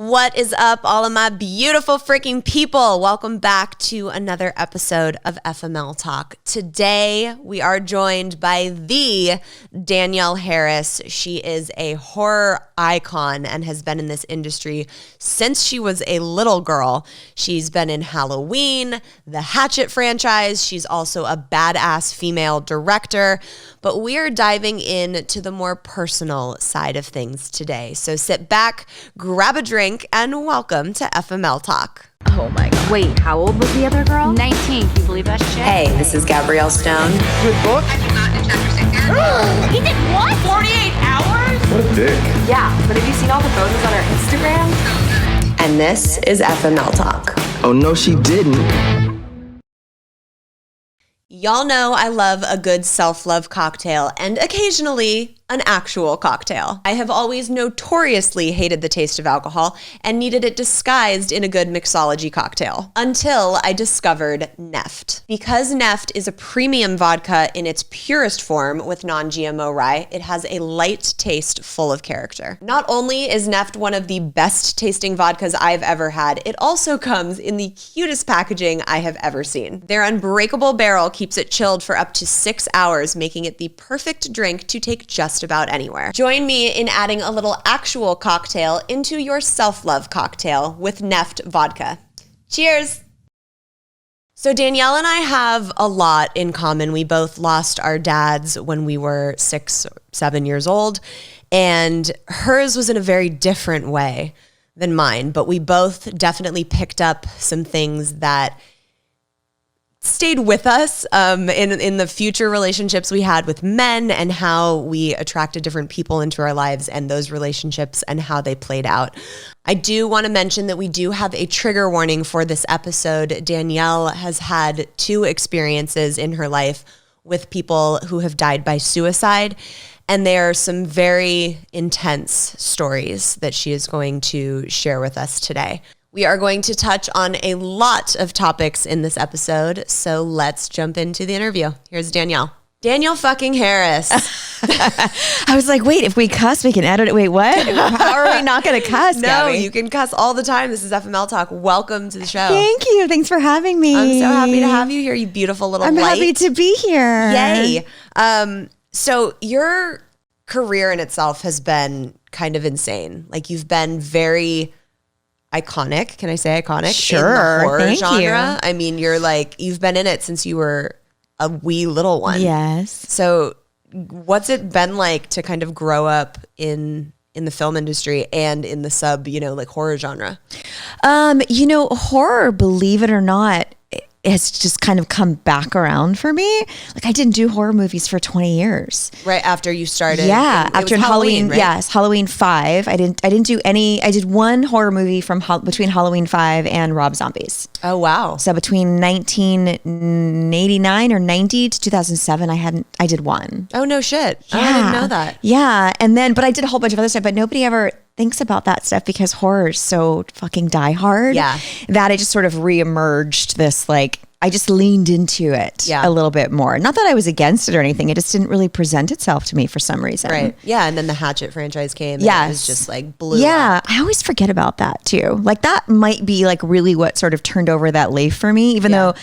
What is up, all of my beautiful freaking people? Welcome back to another episode of FML Talk. Today, we are joined by the Danielle Harris. She is a horror icon and has been in this industry since she was a little girl. She's been in Halloween, the Hatchet franchise. She's also a badass female director. But we are diving into the more personal side of things today. So sit back, grab a drink, and welcome to FML Talk. Oh my God. Wait, how old was the other girl? 19. Can you believe that shit? Hey, this is Gabrielle Stone. Good book? I did not in chapter 6 yet. He did what? 48 hours? What a dick. Yeah, but have you seen all the photos on her Instagram? And this is FML Talk. Oh, no, she didn't. Y'all know I love a good self-love cocktail and occasionally an actual cocktail. I have always notoriously hated the taste of alcohol and needed it disguised in a good mixology cocktail until I discovered Neft. Because Neft is a premium vodka in its purest form with non-GMO rye, it has a light taste full of character. Not only is Neft one of the best tasting vodkas I've ever had, it also comes in the cutest packaging I have ever seen. Their unbreakable barrel keeps it chilled for up to 6 hours, making it the perfect drink to take just about anywhere. Join me in adding a little actual cocktail into your self-love cocktail with Neft vodka. Cheers! So Danielle and I have a lot in common. We both lost our dads when we were 6 or 7 years old, and hers was in a very different way than mine, but we both definitely picked up some things that stayed with us in the future relationships we had with men and how we attracted different people into our lives and those relationships and how they played out. I do want to mention that we do have a trigger warning for this episode. Danielle has had 2 experiences in her life with people who have died by suicide, and there are some very intense stories that she is going to share with us today. We are going to touch on a lot of topics in this episode, so let's jump into the interview. Here's Danielle. Danielle fucking Harris. I was like, wait, if we cuss, we can edit it. Wait, what? How are we not going to cuss, No, Gabby? you can cuss all the time. This is FML Talk. Welcome to the show. Thank you. Thanks for having me. I'm so happy to have you here, you beautiful little I'm light. happy to be here. Yay. So your career in itself has been kind of insane. Like, you've been very iconic. Can I say iconic? Sure. In the horror Thank genre. you. I mean, you've been in it since you were a wee little one. Yes. So what's it been like to kind of grow up in the film industry and in the horror genre? Horror, believe it or not, has just kind of come back around for me. Like, I didn't do horror movies for 20 years. Right after you started. Yeah, it after was Halloween, right? yes, Halloween 5. I didn't do any. I did one horror movie from between Halloween 5 and Rob Zombies. Oh wow. So between 1989 or 90 to 2007, I did one. Oh no shit. Yeah. Oh, I didn't know that. Yeah, and then but I did a whole bunch of other stuff, but nobody ever thinks about that stuff because horror is so fucking die hard. Yeah. That I just sort of reemerged this, like, I just leaned into it a little bit more. Not that I was against it or anything. It just didn't really present itself to me for some reason. Right. Yeah. And then the Hatchet franchise came. Yes. And it was just like blew Yeah. up. I always forget about that too. Like, that might be like really what sort of turned over that leaf for me, even though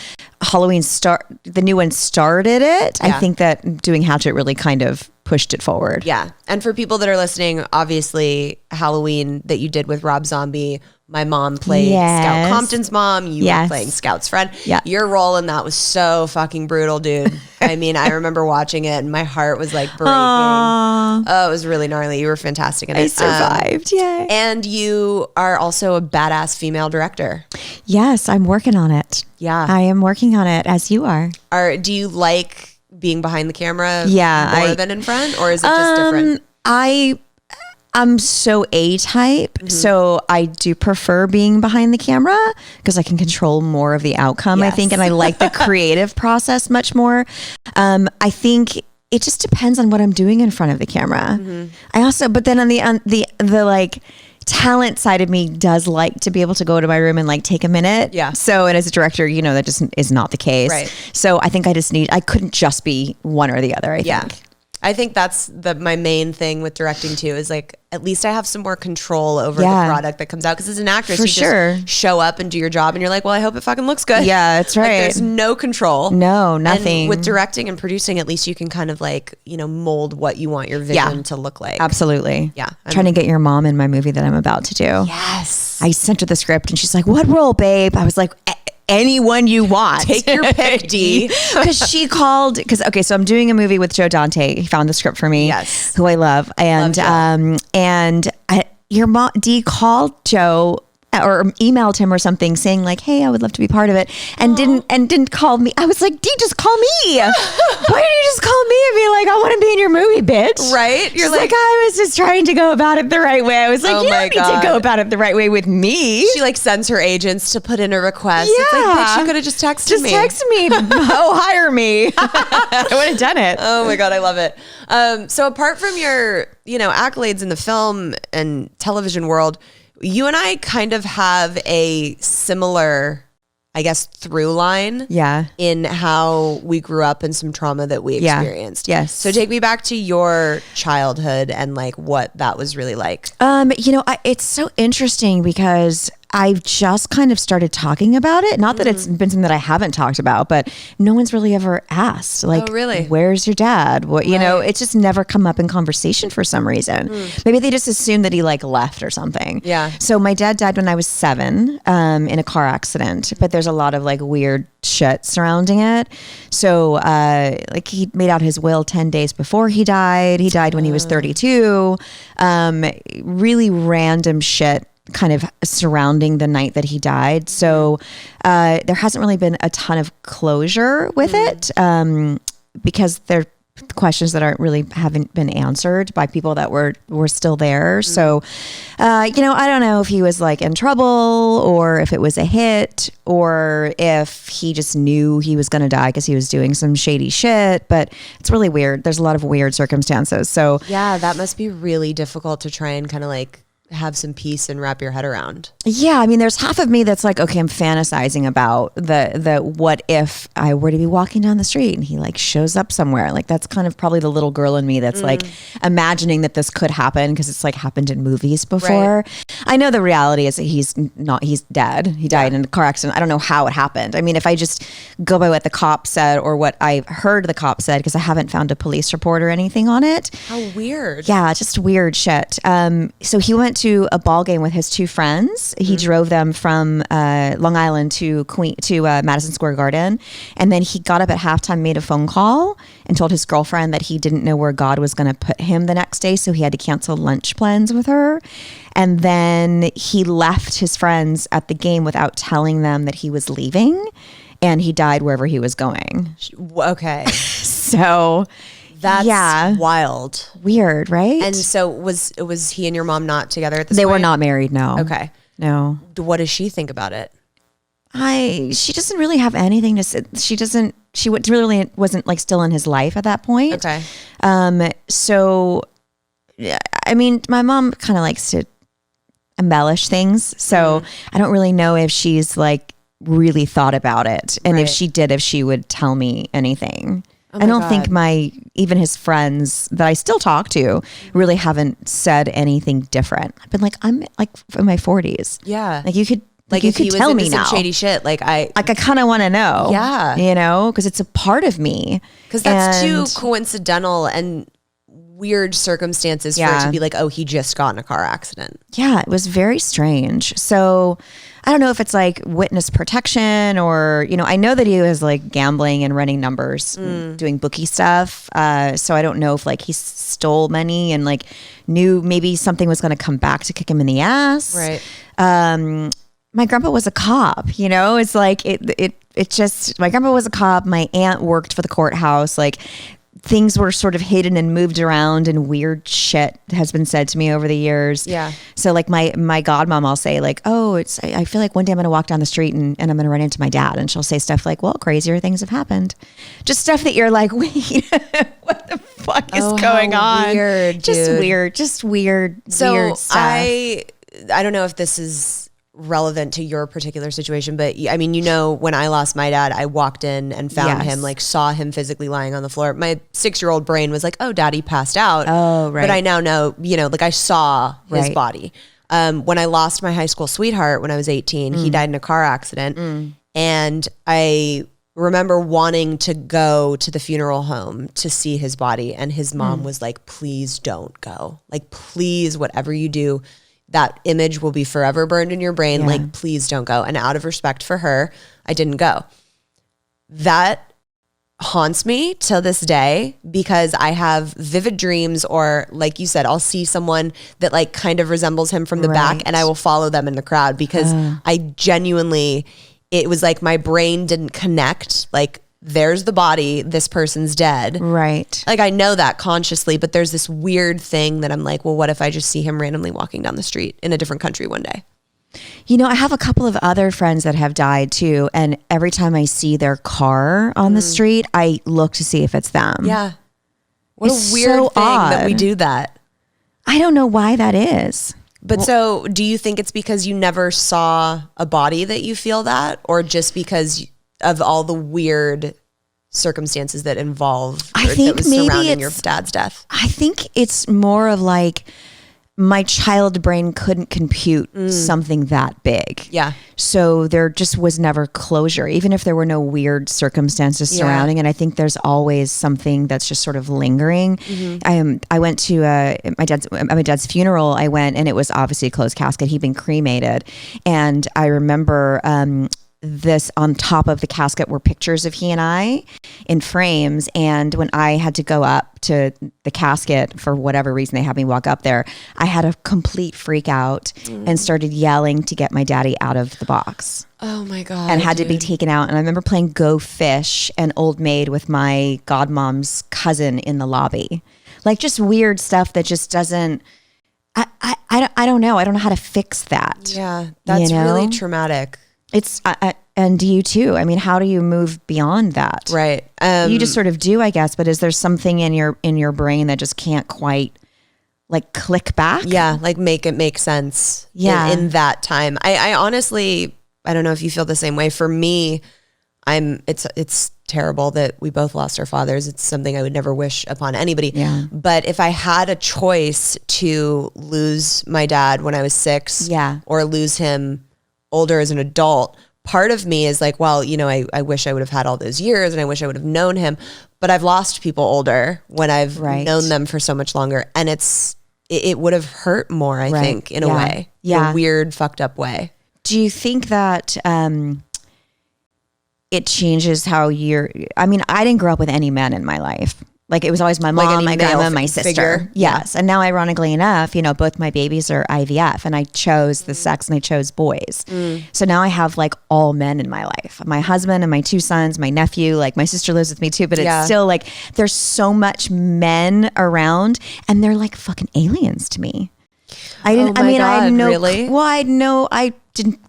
the new one started it. I think that doing Hatchet really kind of pushed it forward. Yeah. And for people that are listening, obviously Halloween that you did with Rob Zombie, my mom played Scout Compton's mom. You were playing Scout's friend. Yeah. Your role in that was so fucking brutal, dude. I mean, I remember watching it and my heart was like breaking. Aww. Oh, it was really gnarly. You were fantastic in it. I survived. Yay. And you are also a badass female director. Yes, I'm working on it. Yeah. I am working on it, as you are. Do you like being behind the camera more than in front, or is it just different? I'm so A-type, so I do prefer being behind the camera because I can control more of the outcome, I think, and I like the creative process much more. I think it just depends on what I'm doing in front of the camera. I also, but then on the like talent side of me does like to be able to go to my room and like take a minute. Yeah. So, and as a director, that just is not the case. Right. So I think I couldn't just be one or the other, I think. I think that's my main thing with directing too, is like, at least I have some more control over the product that comes out. Because as an actress, you just show up and do your job and you're like, well, I hope it fucking looks good. Yeah, that's right. Like, there's no control. No, nothing. And with directing and producing, at least you can kind of like, mold what you want your vision to look like. Absolutely. Yeah. I'm trying to get your mom in my movie that I'm about to do. Yes. I sent her the script and she's like, what role, babe? I was like, anyone you want. Take your pick, D. Because she called, so I'm doing a movie with Joe Dante. He found the script for me. Yes. Who I love. And your mom, D, called Joe or emailed him or something saying like, hey, I would love to be part of it. And didn't call me. I was like, D, just call me. Why didn't you just call me and be like, I want to be in your movie, bitch? Right? You're like, I was just trying to go about it the right way. I was like, you don't need to go about it the right way with me. She like sends her agents to put in a request. Yeah. It's like, bitch, she could have just texted me. Just text me. Hire me. I would have done it. Oh my God, I love it. So apart from your, accolades in the film and television world, you and I kind of have a similar, I guess, through line in how we grew up and some trauma that we experienced. Yes. So take me back to your childhood and like what that was really like. It's so interesting because I've just kind of started talking about it. Not that it's been something that I haven't talked about, but no one's really ever asked. Like, really? Where's your dad? What it's just never come up in conversation for some reason. Maybe they just assumed that he like left or something. Yeah. So my dad died when I was 7 in a car accident, but there's a lot of like weird shit surrounding it. So like he made out his will 10 days before he died. He died when he was 32. Really random shit kind of surrounding the night that he died. So there hasn't really been a ton of closure with it because they're questions that haven't been answered by people that were still there. So, I don't know if he was like in trouble or if it was a hit or if he just knew he was going to die because he was doing some shady shit, but it's really weird. There's a lot of weird circumstances. So yeah, that must be really difficult to try and kind of like have some peace and wrap your head around. Yeah, I mean, there's half of me that's like, okay, I'm fantasizing about the what if I were to be walking down the street and he like shows up somewhere. Like that's kind of probably the little girl in me that's like imagining that this could happen because it's like happened in movies before. Right. I know the reality is that he's dead. He died in a car accident. I don't know how it happened. I mean, if I just go by what the cop said or what I heard the cop said, because I haven't found a police report or anything on it. How weird. Yeah, just weird shit. So he went to a ball game with his 2 friends. He drove them from Long Island to Madison Square Garden, and then he got up at halftime, made a phone call, and told his girlfriend that he didn't know where God was going to put him the next day, so he had to cancel lunch plans with her. And then he left his friends at the game without telling them that he was leaving, and he died wherever he was going. Okay, so. That's wild. Weird, right? And so was he and your mom not together at this They point? were not married, no. Okay. No. What does she think about it? She doesn't really have anything to say. She really wasn't like still in his life at that point. Okay. So, I mean, my mom kind of likes to embellish things. So I don't really know if she's like really thought about it. And if she did, if she would tell me anything. I don't think even his friends that I still talk to really haven't said anything different. I've been like, I'm like in my 40s. Yeah. Like you could if he was tell into me some now. shady shit, I kind of want to know. Yeah. Because it's a part of me. Because that's too coincidental and weird circumstances for it to be like, oh, he just got in a car accident. Yeah, it was very strange. So I don't know if it's like witness protection or, I know that he was like gambling and running numbers, doing bookie stuff. So I don't know if like he stole money and like knew maybe something was going to come back to kick him in the ass. Right. My grandpa was a cop, it's like it just, my grandpa was a cop. My aunt worked for the courthouse. Like things were sort of hidden and moved around and weird shit has been said to me over the years. Yeah. So like my godmom, I'll say like, oh, I feel like one day I'm going to walk down the street and I'm going to run into my dad. And she'll say stuff like, well, crazier things have happened. Just stuff that you're like, wait, what the fuck is going on? Weird, just dude. weird, just weird, So weird stuff. I don't know if this is relevant to your particular situation, but I mean, when I lost my dad, I walked in and found him, like saw him physically lying on the floor. My 6-year-old brain was like, oh, daddy passed out. Oh, right. But I now know, like I saw his body. When I lost my high school sweetheart when I was 18, he died in a car accident. And I remember wanting to go to the funeral home to see his body. And his mom was like, please don't go. Like, please, whatever you do, that image will be forever burned in your brain. Like, please don't go. And out of respect for her, I didn't go. That haunts me till this day because I have vivid dreams, or like you said, I'll see someone that like kind of resembles him from the back, and I will follow them in the crowd because I genuinely, it was like my brain didn't connect. Like, there's the body, this person's dead. Right. Like, I know that consciously, but there's this weird thing that I'm like, well, what if I just see him randomly walking down the street in a different country one day? I have a couple of other friends that have died too. And every time I see their car on the street, I look to see if it's them. Yeah. What It's a weird so thing that we odd. do that. I don't know why that is. But so do you think it's because you never saw a body that you feel that, or just because of all the weird circumstances that involve I or think that was maybe surrounding your it's- dad's death? I think it's more of like my child brain couldn't compute something that big. Yeah. So there just was never closure, even if there were no weird circumstances surrounding. And I think there's always something that's just sort of lingering. I went to my dad's funeral. I went, and it was obviously a closed casket. He'd been cremated, and I remember this on top of the casket were pictures of he and I in frames. And when I had to go up to the casket, for whatever reason they had me walk up there, I had a complete freak out and started yelling to get my daddy out of the box. Oh my God. And had to be taken out. And I remember playing Go Fish and Old Maid with my godmom's cousin in the lobby. Like, just weird stuff that just doesn't, I don't know. I don't know how to fix that. Yeah. That's really traumatic. It's and you too. I mean, how do you move beyond that? Right. You just sort of do, I guess. But is there something in your brain that just can't quite like click back? Yeah, like make it make sense. Yeah. In that time. I honestly, I don't know if you feel the same way. For me, it's terrible that we both lost our fathers. It's something I would never wish upon anybody. Yeah. But if I had a choice to lose my dad when I was 6, or lose him older as an adult, part of me is like, well, I wish I would have had all those years, and I wish I would have known him. But I've lost people older when I've known them for so much longer, and it would have hurt more, I think, in a way, in a weird, fucked up way. Do you think that it changes how I mean, I didn't grow up with any men in my life. Like, it was always my mom, my grandma, my sister. Figure. Yes. And now, ironically enough, both my babies are IVF, and I chose the sex, and I chose boys. So now I have like all men in my life, my husband and my 2 sons, my nephew, like my sister lives with me too, but it's still like, there's so much men around, and they're like fucking aliens to me. I didn't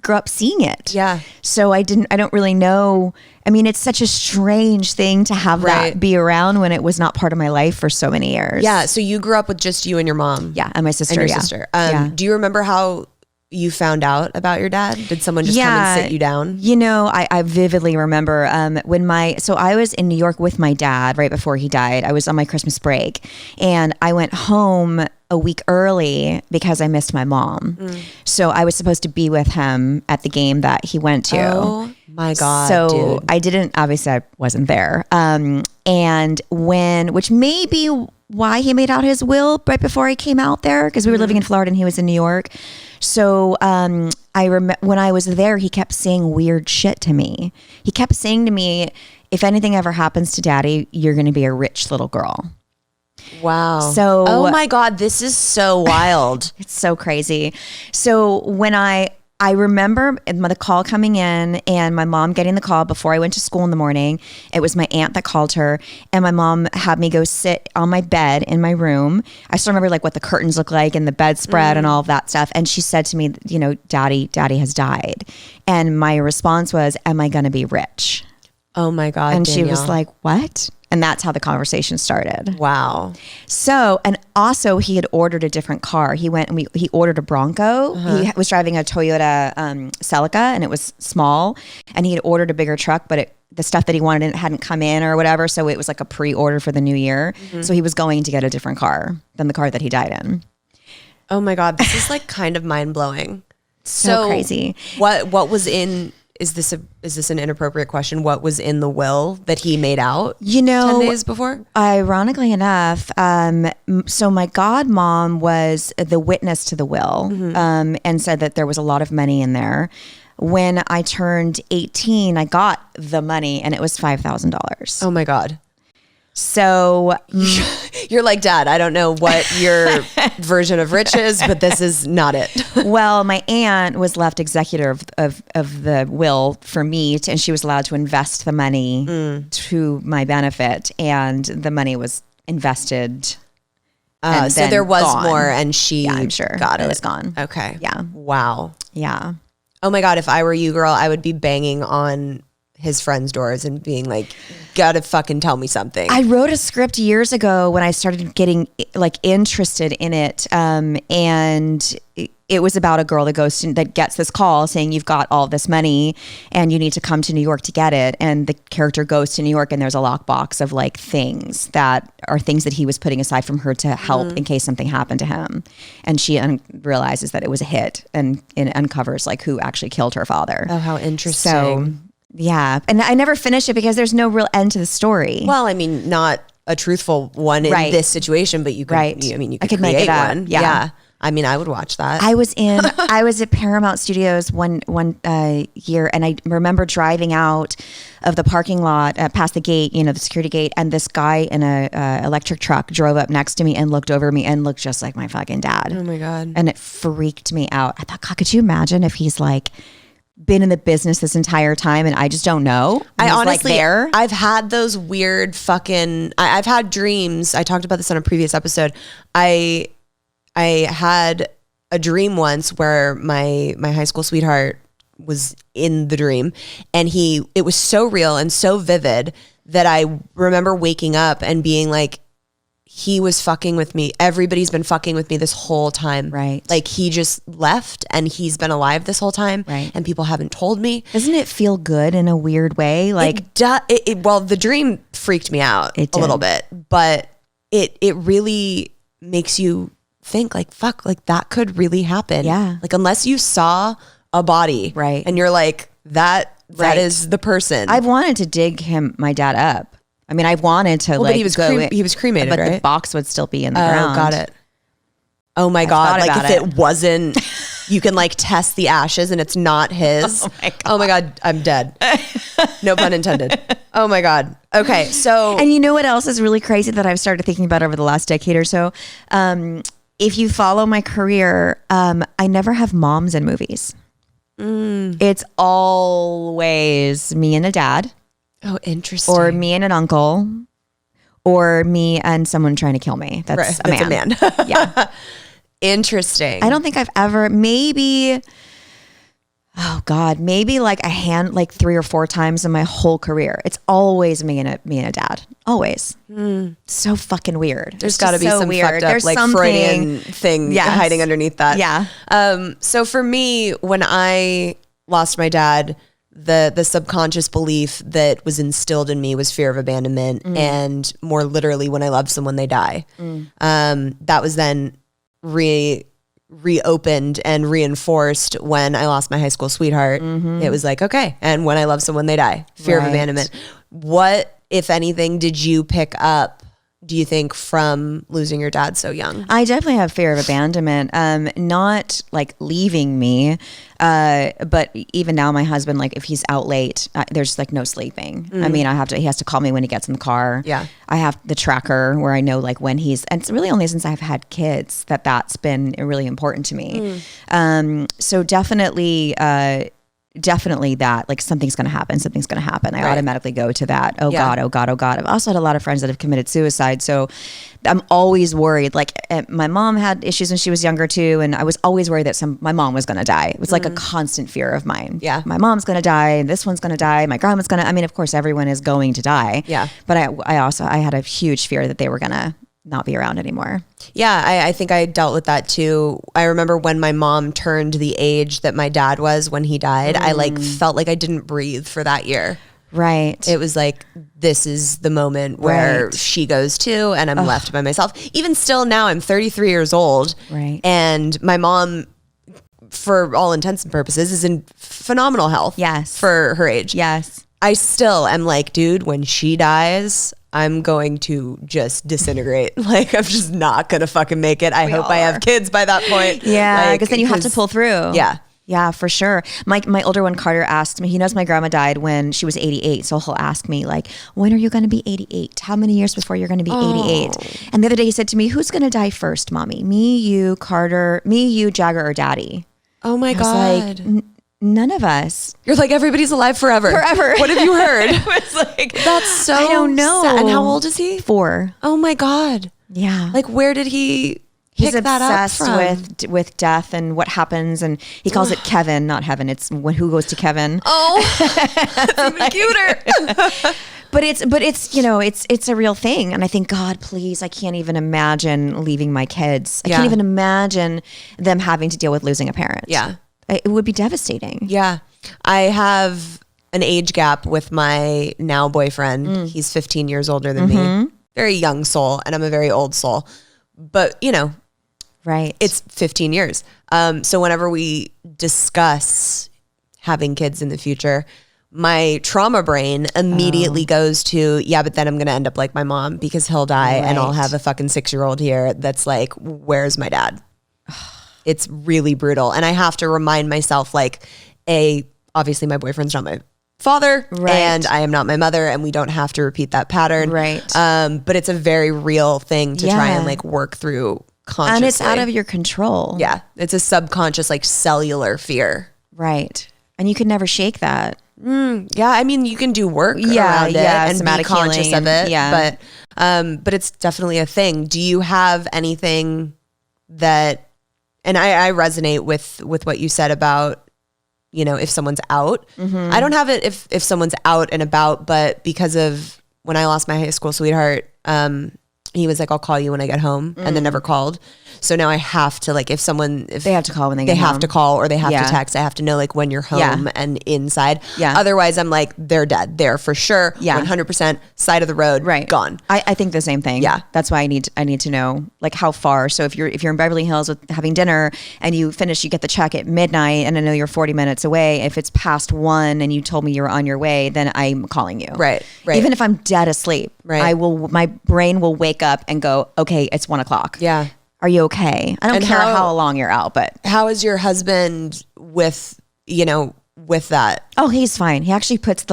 grow up seeing it. Yeah. So I don't really know. I mean, it's such a strange thing to have that be around when it was not part of my life for so many years. Yeah. So you grew up with just you and your mom. Yeah. And my sister. And your sister. Do you remember how you found out about your dad? Did someone just come and sit you down? I vividly remember so I was in New York with my dad right before he died. I was on my Christmas break, and I went home a week early because I missed my mom. So I was supposed to be with him at the game that he went to. Oh my God. So dude. Obviously I wasn't there. And which may be why he made out his will right before I came out there, because we were living in Florida and he was in New York. So I remember when I was there, he kept saying weird shit to me. He kept saying to me, if anything ever happens to daddy, you're going to be a rich little girl. Wow. So, oh my God, this is so wild. It's so crazy. So when I remember the call coming in, and my mom getting the call before I went to school in the morning. It was my aunt that called her, and my mom had me go sit on my bed in my room. I still remember like what the curtains look like and the bedspread and all of that stuff. And she said to me, daddy has died. And my response was, am I going to be rich? Oh my God. And Danielle. she was like, what? And that's how the conversation started. Wow. So, and also he had ordered a different car. He went and he ordered a Bronco. He was driving a Toyota Celica, and it was small, and he had ordered a bigger truck, but the stuff that he wanted hadn't come in or whatever. So it was like a pre-order for the new year. So he was going to get a different car than the car that he died in. Oh my God. This is like kind of mind blowing. So crazy. What was in, is this an inappropriate question? What was in the will that he made out 10 days before? Ironically enough, so my godmom was the witness to the will, and said that there was a lot of money in there. When I turned 18, I got the money, and it was $5,000. Oh my God. So you're like, Dad, I don't know what your version of rich is, but this is not it. Well, my aunt was left executor of the will for me, and she was allowed to invest the money to my benefit, and the money was invested. So there was gone. More, and she I'm sure got it. It was gone. Okay. Yeah. Wow. Yeah. Oh my God, if I were you, girl, I would be banging on his friends' doors and being like, gotta fucking tell me something. I wrote a script years ago when I started getting like interested in it. And it was about a girl that gets this call saying, you've got all this money and you need to come to New York to get it. And the character goes to New York, and there's a lockbox of like things that he was putting aside from her to help in case something happened to him. And she realizes that it was a hit, and it uncovers like who actually killed her father. Oh, how interesting. So yeah. And I never finished it because there's no real end to the story. Well, I mean, not a truthful one in this situation, but you could, you could make create it up. one. Yeah. I mean, I would watch that. I was at Paramount Studios one year, and I remember driving out of the parking lot past the gate, the security gate, and this guy in a electric truck drove up next to me and looked over me and looked just like my fucking dad. Oh my God. And it freaked me out. I thought, God, could you imagine if he's like been in the business this entire time and I just don't know? I honestly, there. I've had those weird fucking, I've had dreams. I talked about this on a previous episode. I had a dream once where my high school sweetheart was in the dream, and it was so real and so vivid that I remember waking up and being like, he was fucking with me. Everybody's been fucking with me this whole time. Right. Like he just left and he's been alive this whole time. Right. And people haven't told me. Doesn't it feel good in a weird way? Like well, the dream freaked me out a little bit, but it really makes you think like, fuck, like that could really happen. Yeah. Like unless you saw a body. Right. And you're like, that is the person. I've wanted to dig my dad up. I mean, I wanted to but he was cremated, but right? the box would still be in the ground. Oh, got it. Oh my God. Like if it wasn't, you can like test the ashes and it's not his. Oh my God. I'm dead. No pun intended. Oh my God. Okay. So. And you know what else is really crazy that I've started thinking about over the last decade or so? If you follow my career, I never have moms in movies. It's always me and a dad. Oh, interesting. Or me and an uncle, or me and someone trying to kill me. That's a man. Yeah. Interesting. I don't think I've ever, maybe like like 3 or 4 times in my whole career. It's always me and a dad. Always. So fucking weird. There's got to be some fucked up like Freudian thing hiding underneath that. Yeah. So for me, when I lost my dad, the subconscious belief that was instilled in me was fear of abandonment, and more literally, when I love someone, they die. That was then reopened and reinforced when I lost my high school sweetheart. It was like, okay, and when I love someone, they die. Fear of abandonment. What, if anything, did you pick up, do you think, from losing your dad so young? I definitely have fear of abandonment. Not like leaving me, but even now my husband, like if he's out late, there's like no sleeping. I mean, he has to call me when he gets in the car. Yeah. I have the tracker where I know like when and it's really only since I've had kids that's been really important to me. So definitely, definitely that, like, something's going to happen. I automatically go to that. Oh God. I've also had a lot of friends that have committed suicide. So I'm always worried. Like, my mom had issues when she was younger too. And I was always worried that my mom was going to die. It was like a constant fear of mine. Yeah. My mom's going to die. And this one's going to die. My grandma's going to, I mean, of course, everyone is going to die. Yeah. But I had a huge fear that they were going to not be around anymore. Yeah, I think I dealt with that too. I remember when my mom turned the age that my dad was when he died, I like felt like I didn't breathe for that year. Right. It was like, this is the moment where Right. she goes too, and I'm left by myself. Even still now, I'm 33 years old. Right. And my mom, for all intents and purposes, is in phenomenal health. Yes. For her age. Yes. I still am like, dude, when she dies, I'm going to just disintegrate. Like, I'm just not going to fucking make it. I hope I have kids by that point. Yeah, Like, because then you have to pull through. Yeah. Yeah, for sure. My older one, Carter, asked me, he knows my grandma died when she was 88. So he'll ask me, like, when are you going to be 88? How many years before you're going to be 88? And the other day he said to me, who's going to die first, mommy? Me, you, Carter, Jagger, or daddy? Oh my I was God. like, none of us. You're like, everybody's alive forever. Forever. What have you heard? I was like, That's so I don't know. sad. And how old is he? 4. Oh my God. Yeah. Like, where did he He's pick that up obsessed from? with death and what happens, and he calls it Kevin, not heaven. It's who goes to Kevin. Oh, that's even cuter. But it's you know, it's a real thing. And I think, God, please, I can't even imagine leaving my kids. I Yeah. can't even imagine them having to deal with losing a parent. Yeah. It would be devastating. Yeah. I have an age gap with my now boyfriend. He's 15 years older than me. Very young soul, and I'm a very old soul. But, you know, Right. it's 15 years. So whenever we discuss having kids in the future, my trauma brain immediately goes to, yeah, but then I'm going to end up like my mom because he'll die and I'll Right. have a fucking 6-year-old here that's like, where's my dad? It's really brutal. And I have to remind myself, like, obviously my boyfriend's not my father, Right. and I am not my mother, and we don't have to repeat that pattern. Right. But it's a very real thing to try Yeah. and like work through consciously. And it's out of your control. Yeah. It's a subconscious, like, cellular fear. Right. And you could never shake that. Yeah, I mean, you can do work Yeah, around it yeah, and be somatic conscious healing of it. and- yeah. But it's definitely a thing. Do you have anything that, and I resonate with what you said about, you know, if someone's out. I don't have it if someone's out and about, but because of when I lost my high school sweetheart, he was like, I'll call you when I get home, and then never called. So now I have to, like, if They have to call when they get have home. to call or they have Yeah. to text. I have to know, like, when you're home Yeah. and inside. Yeah. Otherwise, I'm like, they're dead. They're for sure. Yeah. 100% side of the road. Right. Gone. I think the same thing. Yeah. That's why I need to know, like, how far. So if you're in Beverly Hills with having dinner and you get the check at midnight, and I know you're 40 minutes away. If it's past 1 and you told me you were on your way, then I'm calling you. Right. Even if I'm dead asleep, Right. my brain will wake up and go, okay, it's 1 o'clock. Yeah. Are you okay? I don't And care how long you're out, but How is your husband with that? oh, he's fine. He actually puts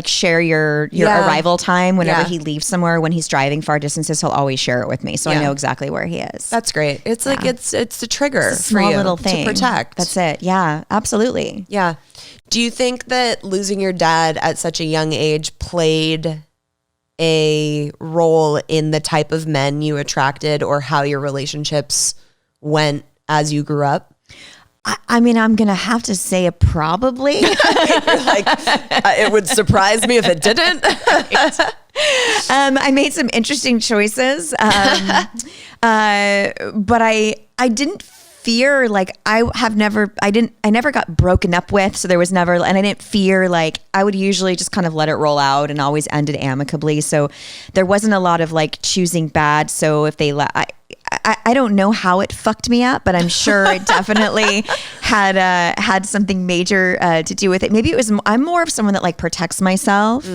share your Yeah. arrival time whenever Yeah. he leaves somewhere. When he's driving far distances, he'll always share it with me, so I Yeah. know exactly where he is. That's great. It's like, it's a trigger It's a for small you little thing to protect. That's it. Yeah, absolutely. Yeah. Do you think that losing your dad at such a young age played a role in the type of men you attracted or how your relationships went as you grew up? I mean, I'm gonna have to say it probably. Like, it would surprise me if it didn't. I made some interesting choices, but I didn't fear, like, I never got broken up with, so there was never, and I didn't fear, like, I would usually just kind of let it roll out and always end it amicably, so there wasn't a lot of, like, choosing bad. So if they I don't know how it fucked me up, but I'm sure it definitely had something major to do with it. Maybe it was, I'm more of someone that, like, protects myself.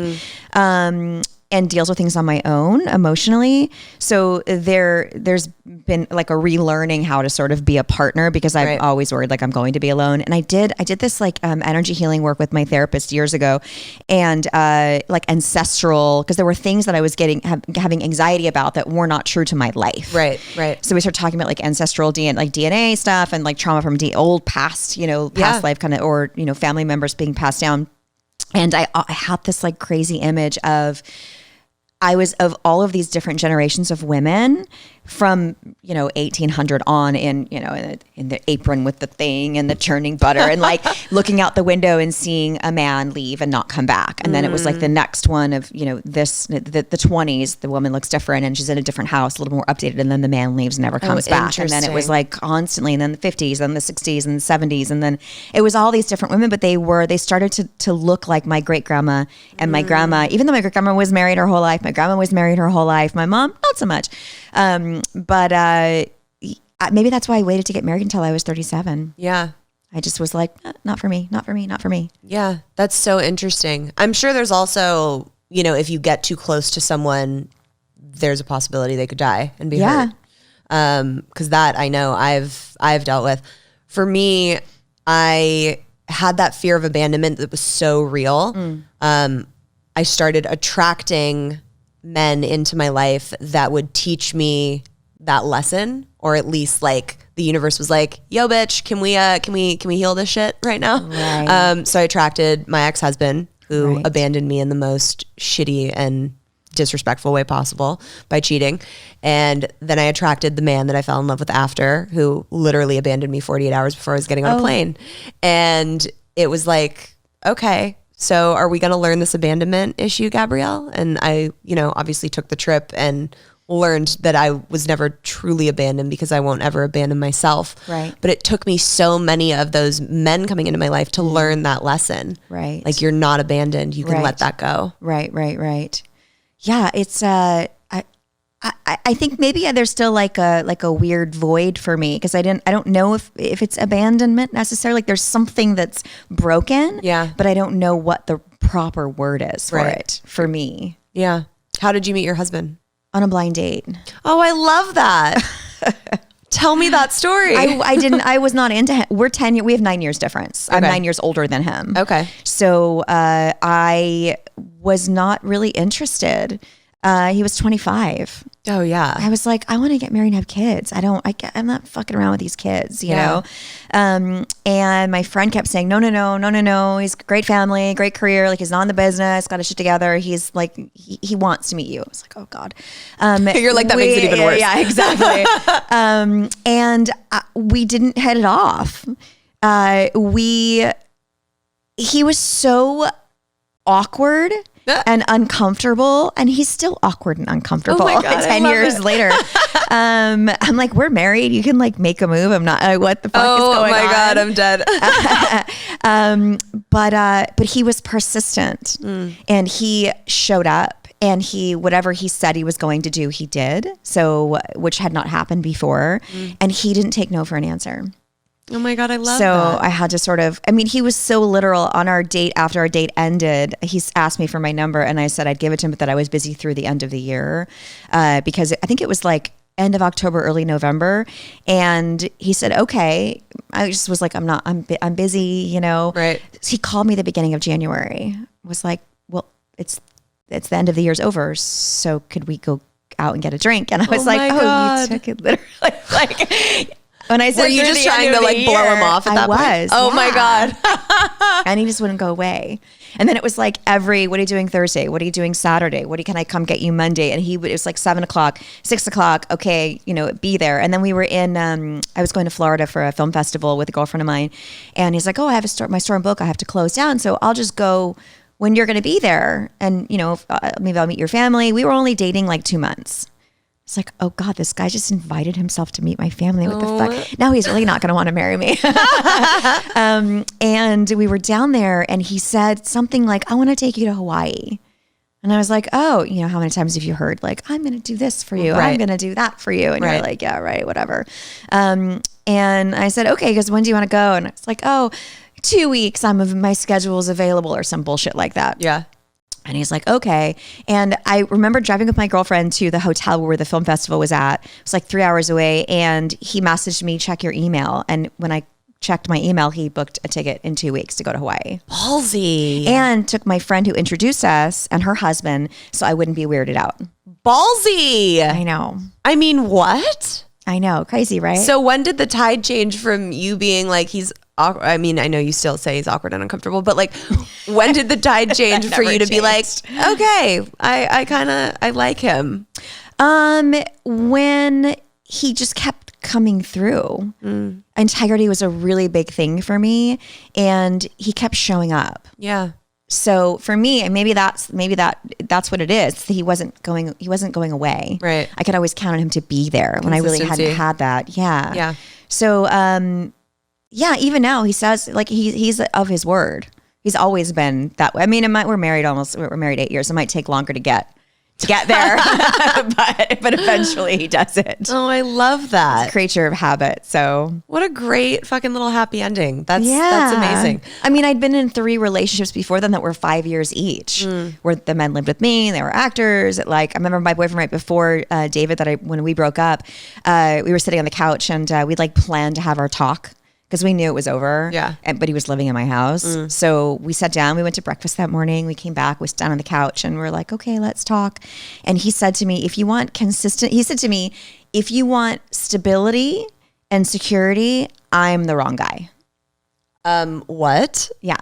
and deals with things on my own emotionally. So there's been like a relearning how to sort of be a partner, because I'm always worried like I'm going to be alone. And I did this like energy healing work with my therapist years ago, and like ancestral, because there were things that I was having anxiety about that were not true to my life. Right. So we started talking about like ancestral DNA stuff and like trauma from old past, past life kind of, or, family members being passed down. And I had this like crazy image of, I was of all of these different generations of women from, 1800 on in the apron with the thing and the churning butter and like looking out the window and seeing a man leave and not come back. And then it was like the next one of, the 20s, the woman looks different and she's in a different house, a little more updated. And then the man leaves and never comes back. And then it was like constantly, and then the 50s and the 60s and the 70s. And then it was all these different women, but they started to look like my great grandma and my grandma, even though my great grandma was married her whole life. My grandma was married her whole life. My mom, not so much. But maybe that's why I waited to get married until I was 37. Yeah. I just was like, not for me. Yeah. That's so interesting. I'm sure there's also, if you get too close to someone, there's a possibility they could die and be hurt. Cause that I know I've dealt with. For me, I had that fear of abandonment that was so real. I started attracting men into my life that would teach me that lesson, or at least like the universe was like, yo bitch, can we heal this shit right now? Right. So I attracted my ex-husband, who abandoned me in the most shitty and disrespectful way possible by cheating. And then I attracted the man that I fell in love with after, who literally abandoned me 48 hours before I was getting on a plane. And it was like, okay, so are we going to learn this abandonment issue, Gabrielle? And I, obviously took the trip and learned that I was never truly abandoned, because I won't ever abandon myself. Right. But it took me so many of those men coming into my life to learn that lesson. Right. Like, you're not abandoned. You can let that go. Right. Yeah. It's, I think maybe there's still like a weird void for me, because I don't know if it's abandonment necessarily. Like there's something that's broken. Yeah. But I don't know what the proper word is for it for me. Yeah. How did you meet your husband? On a blind date. Oh, I love that. Tell me that story. I was not into him. We're 10 years, we have 9 years difference. I'm 9 years older than him. Okay. So I was not really interested. He was 25. Oh yeah. I was like, I want to get married and have kids. I'm not fucking around with these kids, you know? And my friend kept saying, no. He's a great family, great career. Like he's not in the business, got his shit together. He's like, he wants to meet you. I was like, oh God. You're like, that makes it even worse. Yeah, exactly. And we didn't hit it off. He was so awkward and uncomfortable, and he's still awkward and uncomfortable. Oh my God, 10 years later. I'm like, we're married. You can like make a move. I'm not, what the fuck is going on? Oh my God, I'm dead. But he was persistent and he showed up, and whatever he said he was going to do, he did. So, which had not happened before. And he didn't take no for an answer. Oh my God, I love that. So I had to he was so literal on our date. After our date ended, he asked me for my number, and I said I'd give it to him, but that I was busy through the end of the year, because I think it was like end of October, early November. And he said, okay. I just was like, I'm busy, you know? Right. He called me the beginning of January, was like, well, it's the end of the year's over. So could we go out and get a drink? And I was like, God. You took it literally. Like, when I said, were you just trying to like blow him off at that point? I was. Oh my God. And he just wouldn't go away. And then it was like what are you doing Thursday? What are you doing Saturday? Can I come get you Monday? And it was like 7:00, 6:00. Okay, be there. And then we were in, I was going to Florida for a film festival with a girlfriend of mine. And he's like, oh, I have my store and book. I have to close down. So I'll just go when you're going to be there. And, maybe I'll meet your family. We were only dating like 2 months. It's like, oh God, this guy just invited himself to meet my family. What the fuck? Now he's really not going to want to marry me. And we were down there, and he said something like, I want to take you to Hawaii. And I was like, oh, how many times have you heard like, I'm going to do this for you. Right. I'm going to do that for you. And you're like, yeah, right, whatever. And I said, okay, because when do you want to go? And it's like, 2 weeks. My schedule is available or some bullshit like that. Yeah. And he's like, okay. And I remember driving with my girlfriend to the hotel where the film festival was at. It was like 3 hours away. And he messaged me, check your email. And when I checked my email, he booked a ticket in 2 weeks to go to Hawaii. Ballsy. And took my friend who introduced us and her husband so I wouldn't be weirded out. Ballsy. I know. I mean, what? I know. Crazy, right? So when did the tide change from you being like, he's awkward? I mean, I know you still say he's awkward and uncomfortable, but like, when did the tide change for you to be like, okay, I like him? When he just kept coming through. Integrity was a really big thing for me, and he kept showing up. Yeah. So for me, and maybe that's what it is. He wasn't going away. Right. I could always count on him to be there when I really hadn't had that. Yeah. Yeah. So yeah, even now he says like he's of his word. He's always been that way. I mean, we're married 8 years. It might take longer to get there, but eventually he does it. Oh, I love that. He's a creature of habit. So what a great fucking little happy ending. That's amazing. I mean, I'd been in 3 relationships before then that were 5 years each, where the men lived with me. They were actors. Like I remember my boyfriend right before David, when we broke up, we were sitting on the couch and we'd like planned to have our talk, because we knew it was over. Yeah. But he was living in my house. So we sat down, we went to breakfast that morning. We came back, we sat down on the couch and we're like, okay, let's talk. And he said to me, if you want stability and security, I'm the wrong guy. What? Yeah.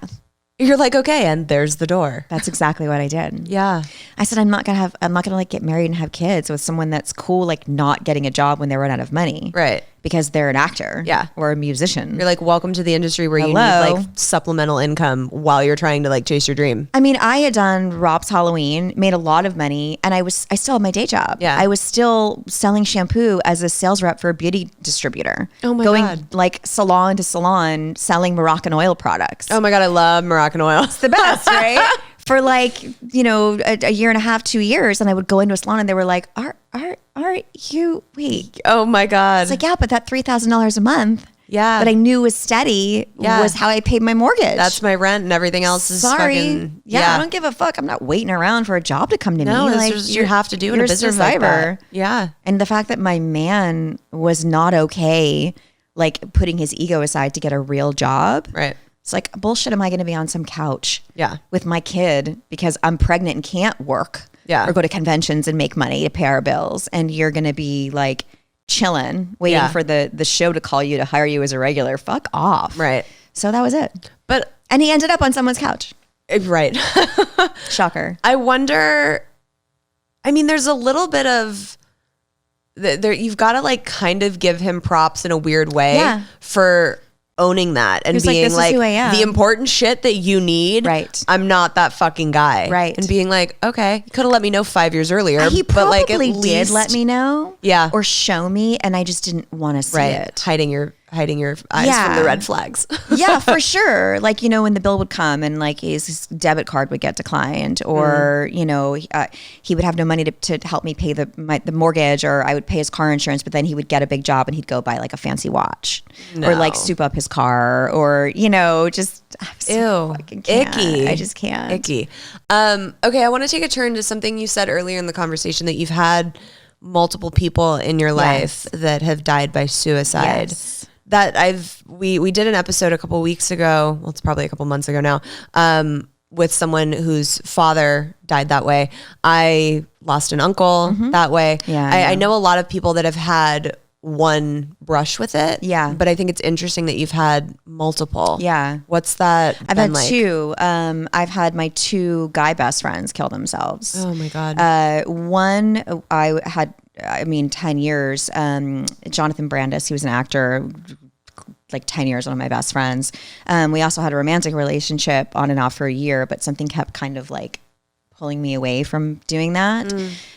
You're like, okay, and there's the door. That's exactly what I did. Yeah. I said, I'm not gonna like get married and have kids with someone that's cool, like not getting a job when they run out of money. Right. Because they're an actor. Yeah. Or a musician. You're like, welcome to the industry where you need like supplemental income while you're trying to like chase your dream. I mean, I had done Rob's Halloween, made a lot of money, and I still had my day job. Yeah. I was still selling shampoo as a sales rep for a beauty distributor. Oh my going God. like salon to salon selling Moroccan oil products. Oh my God, I love Moroccan oil. It's the best, right? For like, a year and a half, 2 years. And I would go into a salon and they were like, are you, wait. Oh my God. It's like, yeah, but that $3,000 a month. Yeah. That I knew was steady was how I paid my mortgage. That's my rent and everything else is fucking. Yeah, I don't give a fuck. I'm not waiting around for a job to come to me. No, Like, just, you have to do in a you're business survivor. like that. Yeah. And the fact that my man was not okay, like putting his ego aside to get a real job. Right. It's like, bullshit, am I going to be on some couch with my kid because I'm pregnant and can't work or go to conventions and make money to pay our bills, and you're going to be like chilling, waiting for the show to call you to hire you as a regular? Fuck off. Right. So that was it. And he ended up on someone's couch. Right. Shocker. I wonder, I mean, there's a little bit of, you've got to like kind of give him props in a weird way for owning that and being like, the important shit that you need. Right. I'm not that fucking guy. Right. And being like, okay, you could have let me know 5 years earlier. He but like at probably least did let me know. Yeah. Or show me, and I just didn't want to see it. Hiding your eyes from the red flags. Yeah, for sure. Like, when the bill would come and like his debit card would get declined, or, he would have no money to help me pay the mortgage, or I would pay his car insurance, but then he would get a big job and he'd go buy like a fancy watch or like soup up his car, or, just icky. I just can't. Icky. Okay, I want to take a turn to something you said earlier in the conversation, that you've had multiple people in your life that have died by suicide. Yes. That we did an episode a couple weeks ago. Well, it's probably a couple months ago now. With someone whose father died that way. I lost an uncle that way. Yeah, I know a lot of people that have had one brush with it. Yeah. But I think it's interesting that you've had multiple. Yeah. What's that I've been had like? 2. I've had my 2 guy best friends kill themselves. Oh my God. One, I had 10 years. Jonathan Brandis, he was an actor, like 10 years, one of my best friends. We also had a romantic relationship on and off for a year, but something kept kind of like pulling me away from doing that.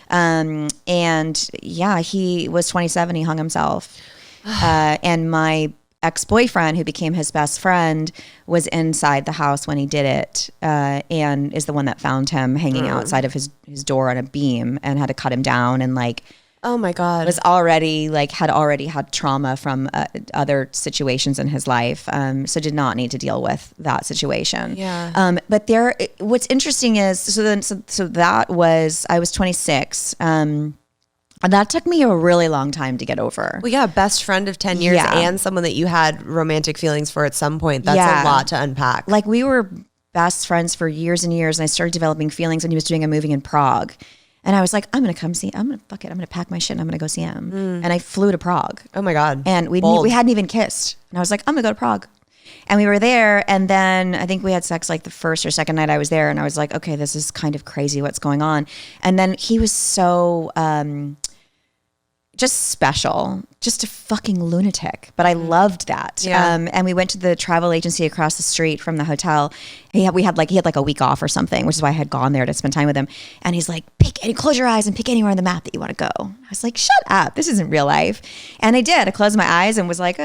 And yeah, he was 27, he hung himself. And my ex-boyfriend, who became his best friend, was inside the house when he did it, and is the one that found him hanging outside of his door on a beam and had to cut him down and like Oh my God. Was already had already had trauma from other situations in his life. So did not need to deal with that situation. Yeah. But what's interesting is, so that was, I was 26. And that took me a really long time to get over. Well, yeah, best friend of 10 years and someone that you had romantic feelings for at some point. That's a lot to unpack. Like, we were best friends for years and years, and I started developing feelings when he was doing a movie in Prague. And I was like, I'm going to pack my shit and I'm going to go see him. And I flew to Prague. Oh my God. And we hadn't even kissed. And I was like, I'm going to go to Prague. And we were there, and then I think we had sex like the first or second night I was there, and I was like, okay, this is kind of crazy what's going on. And then he was so just special, just a fucking lunatic. But I loved that. Yeah. And we went to the travel agency across the street from the hotel. He had like a week off or something, which is why I had gone there to spend time with him. And he's like, close your eyes and pick anywhere on the map that you want to go. I was like, shut up. This isn't real life. And I did. I closed my eyes and was like,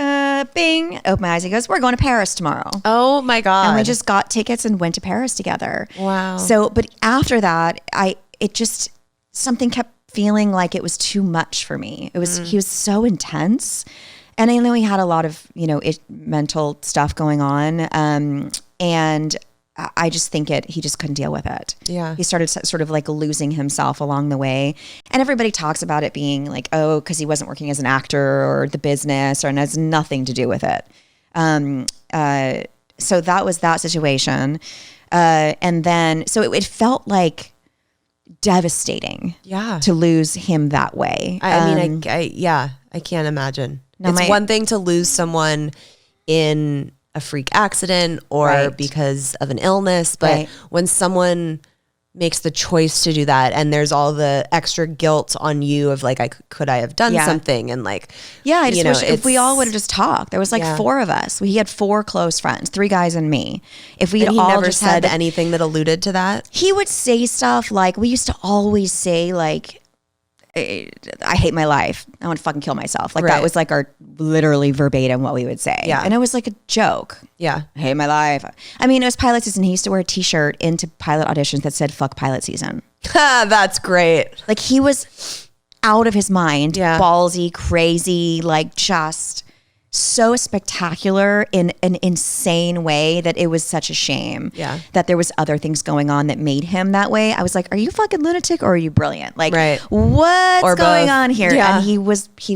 bing. Opened my eyes. He goes, we're going to Paris tomorrow. Oh my God. And we just got tickets and went to Paris together. Wow. So, but after that, something kept feeling like it was too much for me. He was so intense. And I know he had a lot of, mental stuff going on. And I just think he just couldn't deal with it. Yeah. He started sort of like losing himself along the way. And everybody talks about it being like, oh, because he wasn't working as an actor or the business, and it has nothing to do with it. So that was that situation. And then, so it felt like devastating to lose him that way. I can't imagine. It's one thing to lose someone in a freak accident or because of an illness, but when someone makes the choice to do that and there's all the extra guilt on you of like, could I have done something? And like, I just wish if we all would have just talked. There was like 4 of us. He had 4 close friends, 3 guys and me. If we had all never just said anything that alluded to that, he would say stuff like, we used to always say like, I hate my life. I want to fucking kill myself. Like that was like our literally verbatim what we would say. Yeah. And it was like a joke. Yeah. I hate my life. I mean, it was pilot season. He used to wear a t-shirt into pilot auditions that said fuck pilot season. That's great. Like he was out of his mind, ballsy, crazy, like just so spectacular in an insane way that it was such a shame that there was other things going on that made him that way. I was like, are you fucking lunatic or are you brilliant? Like what's going on here? Yeah. And he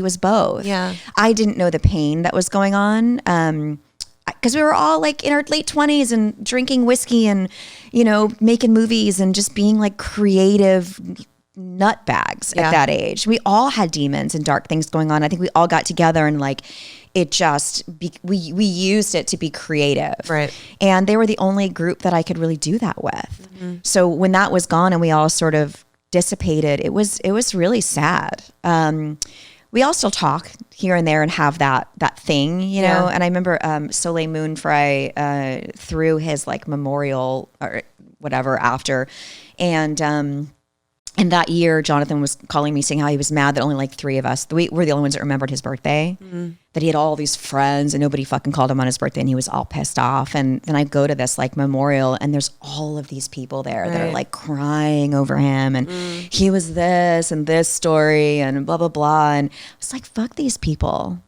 was both. Yeah. I didn't know the pain that was going on. Because we were all like in our late 20s and drinking whiskey and, making movies and just being like creative nutbags at that age. We all had demons and dark things going on. I think we all got together and like, it just, we used it to be creative. Right. And they were the only group that I could really do that with. Mm-hmm. So when that was gone and we all sort of dissipated, it was really sad. We all still talk here and there and have that thing, and I remember Soleil Moon Frye threw his like memorial or whatever after. And that year, Jonathan was calling me saying how he was mad that only like 3 of us, we were the only ones that remembered his birthday, that he had all these friends and nobody fucking called him on his birthday and he was all pissed off. And then I go to this like memorial and there's all of these people there that are like crying over him and he was this and this story and blah, blah, blah. And I was like, fuck these people.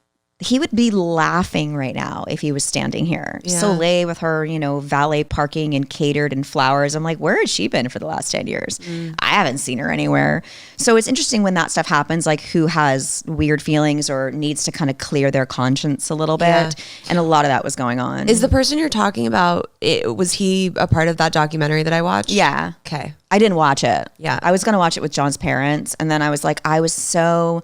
He would be laughing right now if he was standing here. Yeah. Soleil with her, valet parking and catered and flowers. I'm like, where has she been for the last 10 years? I haven't seen her anywhere. So it's interesting when that stuff happens, like who has weird feelings or needs to kind of clear their conscience a little bit. Yeah. And a lot of that was going on. Is the person you're talking about, was he a part of that documentary that I watched? Yeah. Okay. I didn't watch it. Yeah. I was going to watch it with John's parents. And then I was like, I was so...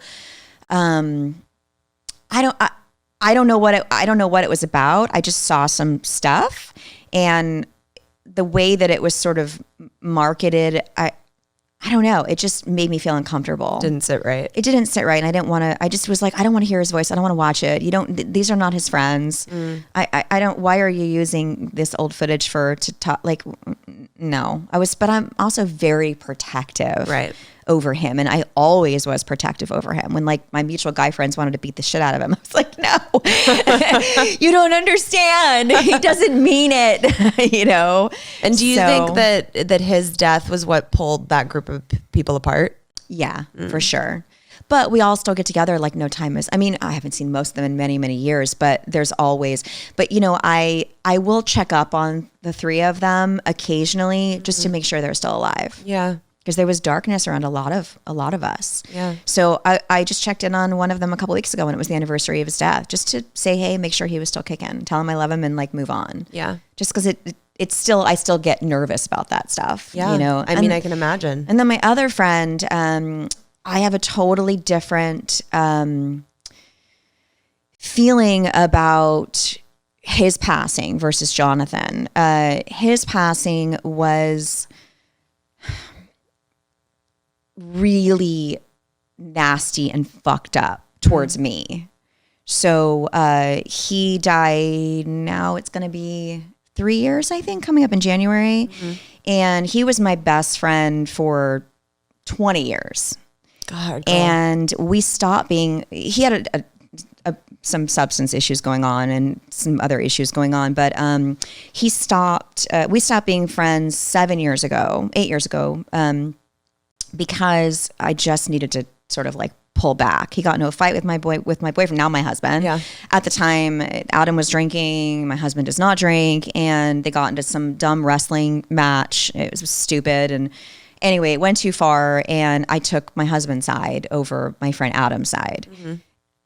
I don't know what it was about. I just saw some stuff and the way that it was sort of marketed, I don't know. It just made me feel uncomfortable. Didn't sit right. It didn't sit right. And I didn't want to, I just was like, I don't want to hear his voice. I don't want to watch it. These are not his friends. I don't, why are you using this old footage to talk? Like, no, but I'm also very protective. Right. Over him. And I always was protective over him. When like my mutual guy friends wanted to beat the shit out of him, I was like, no, you don't understand. He doesn't mean it, And do you think that his death was what pulled that group of people apart? Yeah, for sure. but we all still get together like no time is. I mean, I haven't seen most of them in many, many years, but there's always, but you know, I will check up on the three of them occasionally just to make sure they're still alive. Yeah. Because there was darkness around a lot of us. Yeah. So I just checked in on one of them a couple weeks ago when it was the anniversary of his death, just to say, hey, make sure he was still kicking, tell him I love him and like move on. Yeah. Just because it's still, I still get nervous about that stuff. Yeah. You know, I mean, I can imagine. And then my other friend, I have a totally different feeling about his passing versus Jonathan. His passing was really nasty and fucked up towards me. So he died, now it's going to be 3 years, I think, coming up in January. And he was my best friend for 20 years. God. And we stopped being, he had some substance issues going on and some other issues going on, but we stopped being friends 8 years ago, because I just needed to sort of like pull back. He got into a fight with my boyfriend, now my husband. Yeah. At the time, Adam was drinking, my husband does not drink, and they got into some dumb wrestling match. It was stupid, and anyway, it went too far, and I took my husband's side over my friend Adam's side.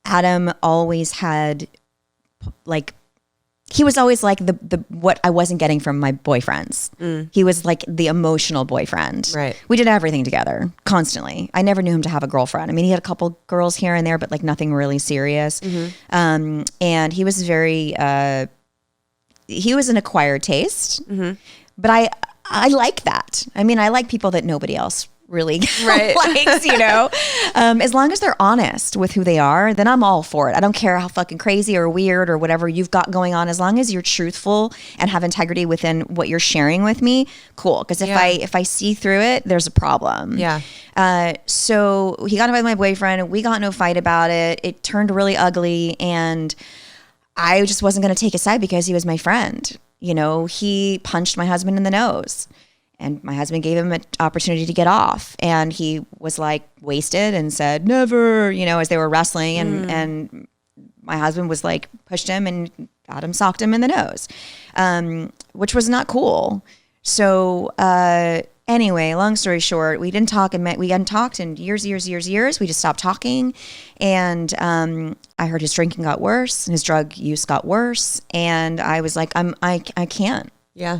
Adam always had, like, he was always like the what I wasn't getting from my boyfriends. He was like the emotional boyfriend. Right. We did everything together constantly. I never knew him to have a girlfriend. I mean, he had a couple girls here and there, but like nothing really serious. And he was very, he was an acquired taste, but I like that. I mean, I like people that nobody else really likes, you know. As long as they're honest with who they are, then I'm all for it. I don't care how fucking crazy or weird or whatever you've got going on. As long as you're truthful and have integrity within what you're sharing with me, cool. Because if I see through it, there's a problem. Yeah. So he got in a fight with my boyfriend. We got in a fight about it. It turned really ugly, and I just wasn't going to take his side because he was my friend. You know, he punched my husband in the nose. And my husband gave him an opportunity to get off. And he was like wasted and said, never, you know, as they were wrestling. And my husband was like, pushed him, and Adam socked him in the nose, which was not cool. So anyway, long story short, we hadn't talked in years. We just stopped talking. And I heard his drinking got worse, and his drug use got worse. And I was like, I can't. Yeah.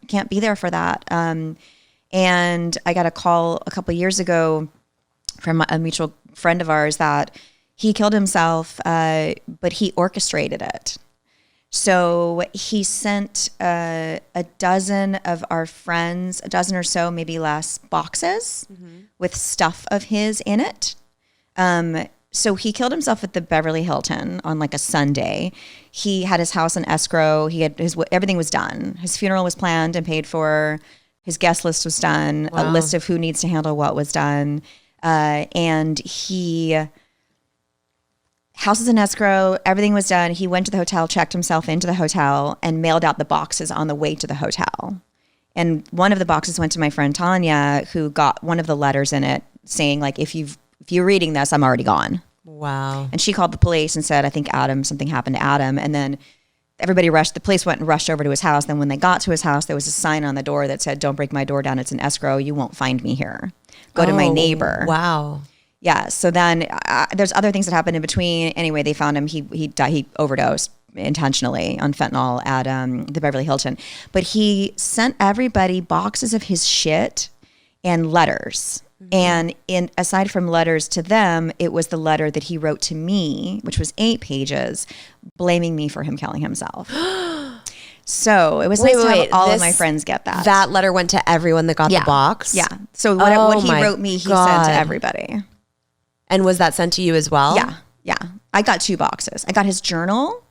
Can't be there for that. And I got a call a couple of years ago from a mutual friend of ours that he killed himself, but he orchestrated it. So he sent a dozen of our friends, a dozen or so, maybe less, boxes with stuff of his in it. So he killed himself at the Beverly Hilton on like a Sunday. He had his house in escrow. He had everything was done. His funeral was planned and paid for. His guest list was done. Wow. A list of who needs to handle what was done. And house is in escrow. Everything was done. He went to the hotel, checked himself into the hotel, and mailed out the boxes on the way to the hotel. And one of the boxes went to my friend Tanya, who got one of the letters in it saying, like, if you're reading this, I'm already gone. Wow. And she called the police and said, I think something happened to Adam. And then everybody the police went and rushed over to his house. Then when they got to his house, there was a sign on the door that said, don't break my door down. It's an escrow. You won't find me here. Go to my neighbor. Wow. Yeah. So then there's other things that happened in between. Anyway, they found him. He died. He overdosed intentionally on fentanyl at the Beverly Hilton. But he sent everybody boxes of his shit and letters. And aside from letters to them, it was the letter that he wrote to me, which was 8 pages, blaming me for him killing himself. So it was nice to have all of my friends get that. That letter went to everyone that got the box? Yeah. So what he wrote me, he sent to everybody. And was that sent to you as well? Yeah. Yeah. I got 2 boxes. I got his journal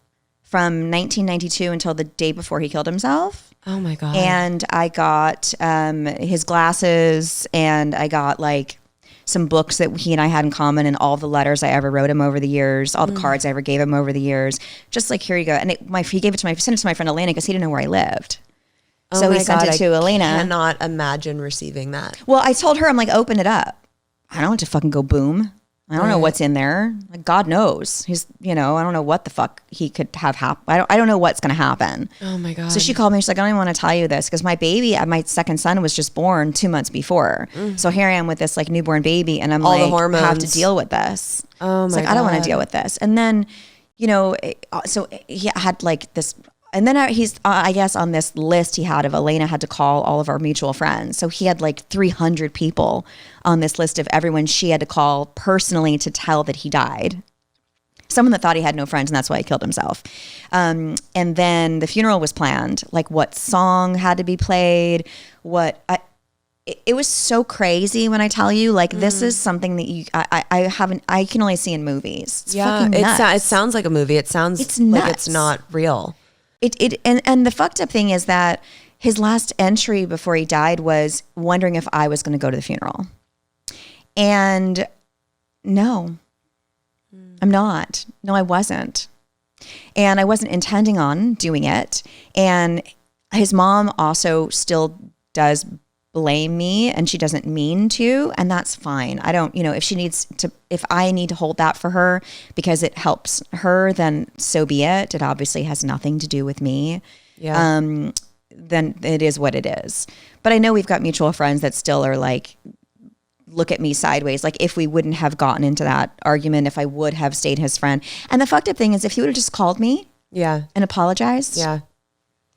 from 1992 until the day before he killed himself. Oh my God. And I got his glasses, and I got like some books that he and I had in common, and all the letters I ever wrote him over the years, all the cards I ever gave him over the years. Just like, here you go. And he gave it to sent it to my friend Elena because he didn't know where I lived. So he sent it to Elena. I cannot imagine receiving that. Well, I told her, I'm like, open it up. I don't want it to fucking go boom I don't know what's in there. Like, God knows. He's, I don't know what the fuck he could have happen. I don't know what's going to happen. Oh my God. So she called me. She's like, I don't even want to tell you this because my baby, my second son was just born 2 months before. So here I am with this like newborn baby and I'm all like, the hormones. I have to deal with this. Oh it's my like, God. I don't want to deal with this. And then, so he had like this, and then he's, I guess on this list he had of Elena had to call all of our mutual friends. So he had like 300 people on this list of everyone she had to call personally to tell that he died. Someone that thought he had no friends and that's why he killed himself. And then the funeral was planned, like what song had to be played, it was so crazy when I tell you, like, this is something that I can only see in movies. It's fucking nuts. It sounds like a movie. It sounds It's like nuts. it's not real. And the fucked up thing is that his last entry before he died was wondering if I was going to go to the funeral. And no, I'm not. No, I wasn't. And I wasn't intending on doing it. And his mom also still does blame me and she doesn't mean to, and that's fine. I don't, if I need to hold that for her because it helps her, then so be it. It obviously has nothing to do with me. Yeah. Then it is what it is. But I know we've got mutual friends that still are like, look at me sideways. Like if we wouldn't have gotten into that argument, if I would have stayed his friend. And the fucked up thing is if he would have just called me and apologized. Yeah.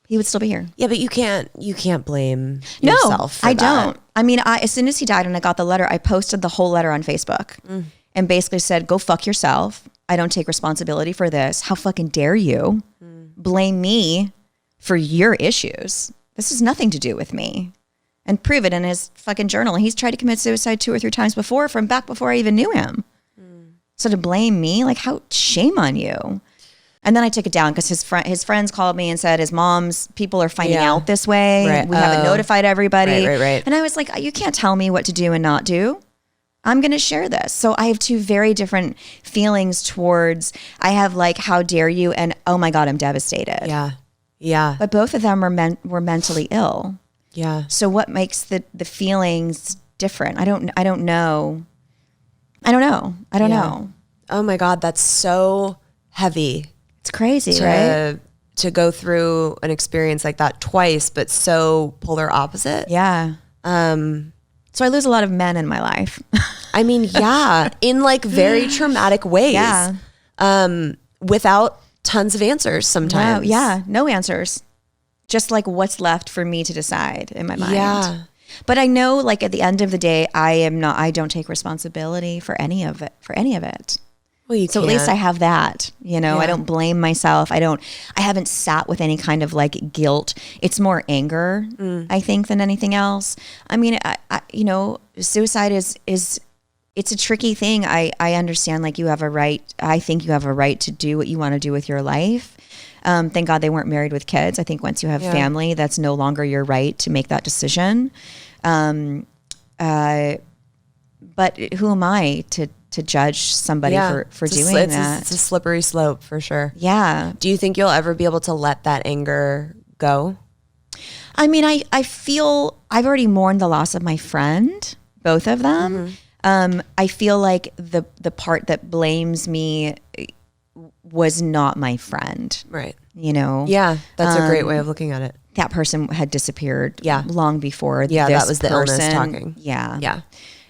He would still be here. Yeah, but you can't blame yourself for I that. don't. I mean, as soon as he died and I got the letter, I posted the whole letter on Facebook and basically said, go fuck yourself. I don't take responsibility for this. How fucking dare you blame me for your issues? This has nothing to do with me. And prove it in his fucking journal. He's tried to commit suicide 2 or 3 times before, from back before I even knew him. So to blame me, like, how shame on you. And then I took it down because his friends called me and said his mom's people are finding out this way. Right. We haven't notified everybody. Right. And I was like, you can't tell me what to do and not do. I'm going to share this. So I have 2 very different feelings towards, I have like, how dare you? And oh my God, I'm devastated. Yeah. Yeah. But both of them were mentally ill. Yeah. So what makes the feelings different? I don't know. I don't know. Oh my God, that's so heavy. It's crazy, right? To go through an experience like that twice, but so polar opposite. Yeah. So I lose a lot of men in my life. I mean, yeah, in like very traumatic ways. Yeah. Without tons of answers sometimes. No answers. Just like what's left for me to decide in my mind. Yeah. But I know, like, at the end of the day, I don't take responsibility for any of it. Well, So at least I have that, I don't blame myself. I haven't sat with any kind of like guilt. It's more anger, I think, than anything else. I mean, suicide is it's a tricky thing. I understand, like, you have a right. I think you have a right to do what you want to do with your life. Thank God they weren't married with kids. I think once you have family, that's no longer your right to make that decision. But who am I to judge somebody for doing that? It's a slippery slope for sure. Yeah. Do you think you'll ever be able to let that anger go? I mean, I feel I've already mourned the loss of my friend, both of them. I feel like the part that blames me was not my friend. Right. Yeah, that's a great way of looking at it. That person had disappeared long before this that was the person. illness talking. Yeah.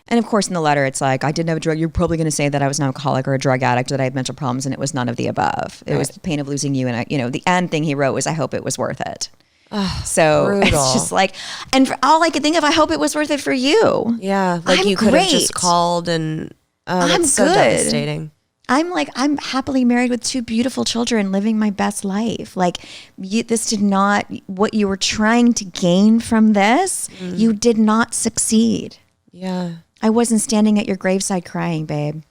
And of course, in the letter, it's like, I didn't have a drug. You're probably going to say that I was an alcoholic or a drug addict, that I had mental problems, and it was none of the above. It was the pain of losing you. And, the end thing he wrote was, I hope it was worth it. So brutal. It's just like, and for all I could think of, I hope it was worth it for you. Yeah. Like I'm you could have just great. called and I'm that's so good. devastating. I'm happily married with 2 beautiful children, living my best life. Like, this did not, what you were trying to gain from this, you did not succeed. Yeah. I wasn't standing at your graveside crying, babe.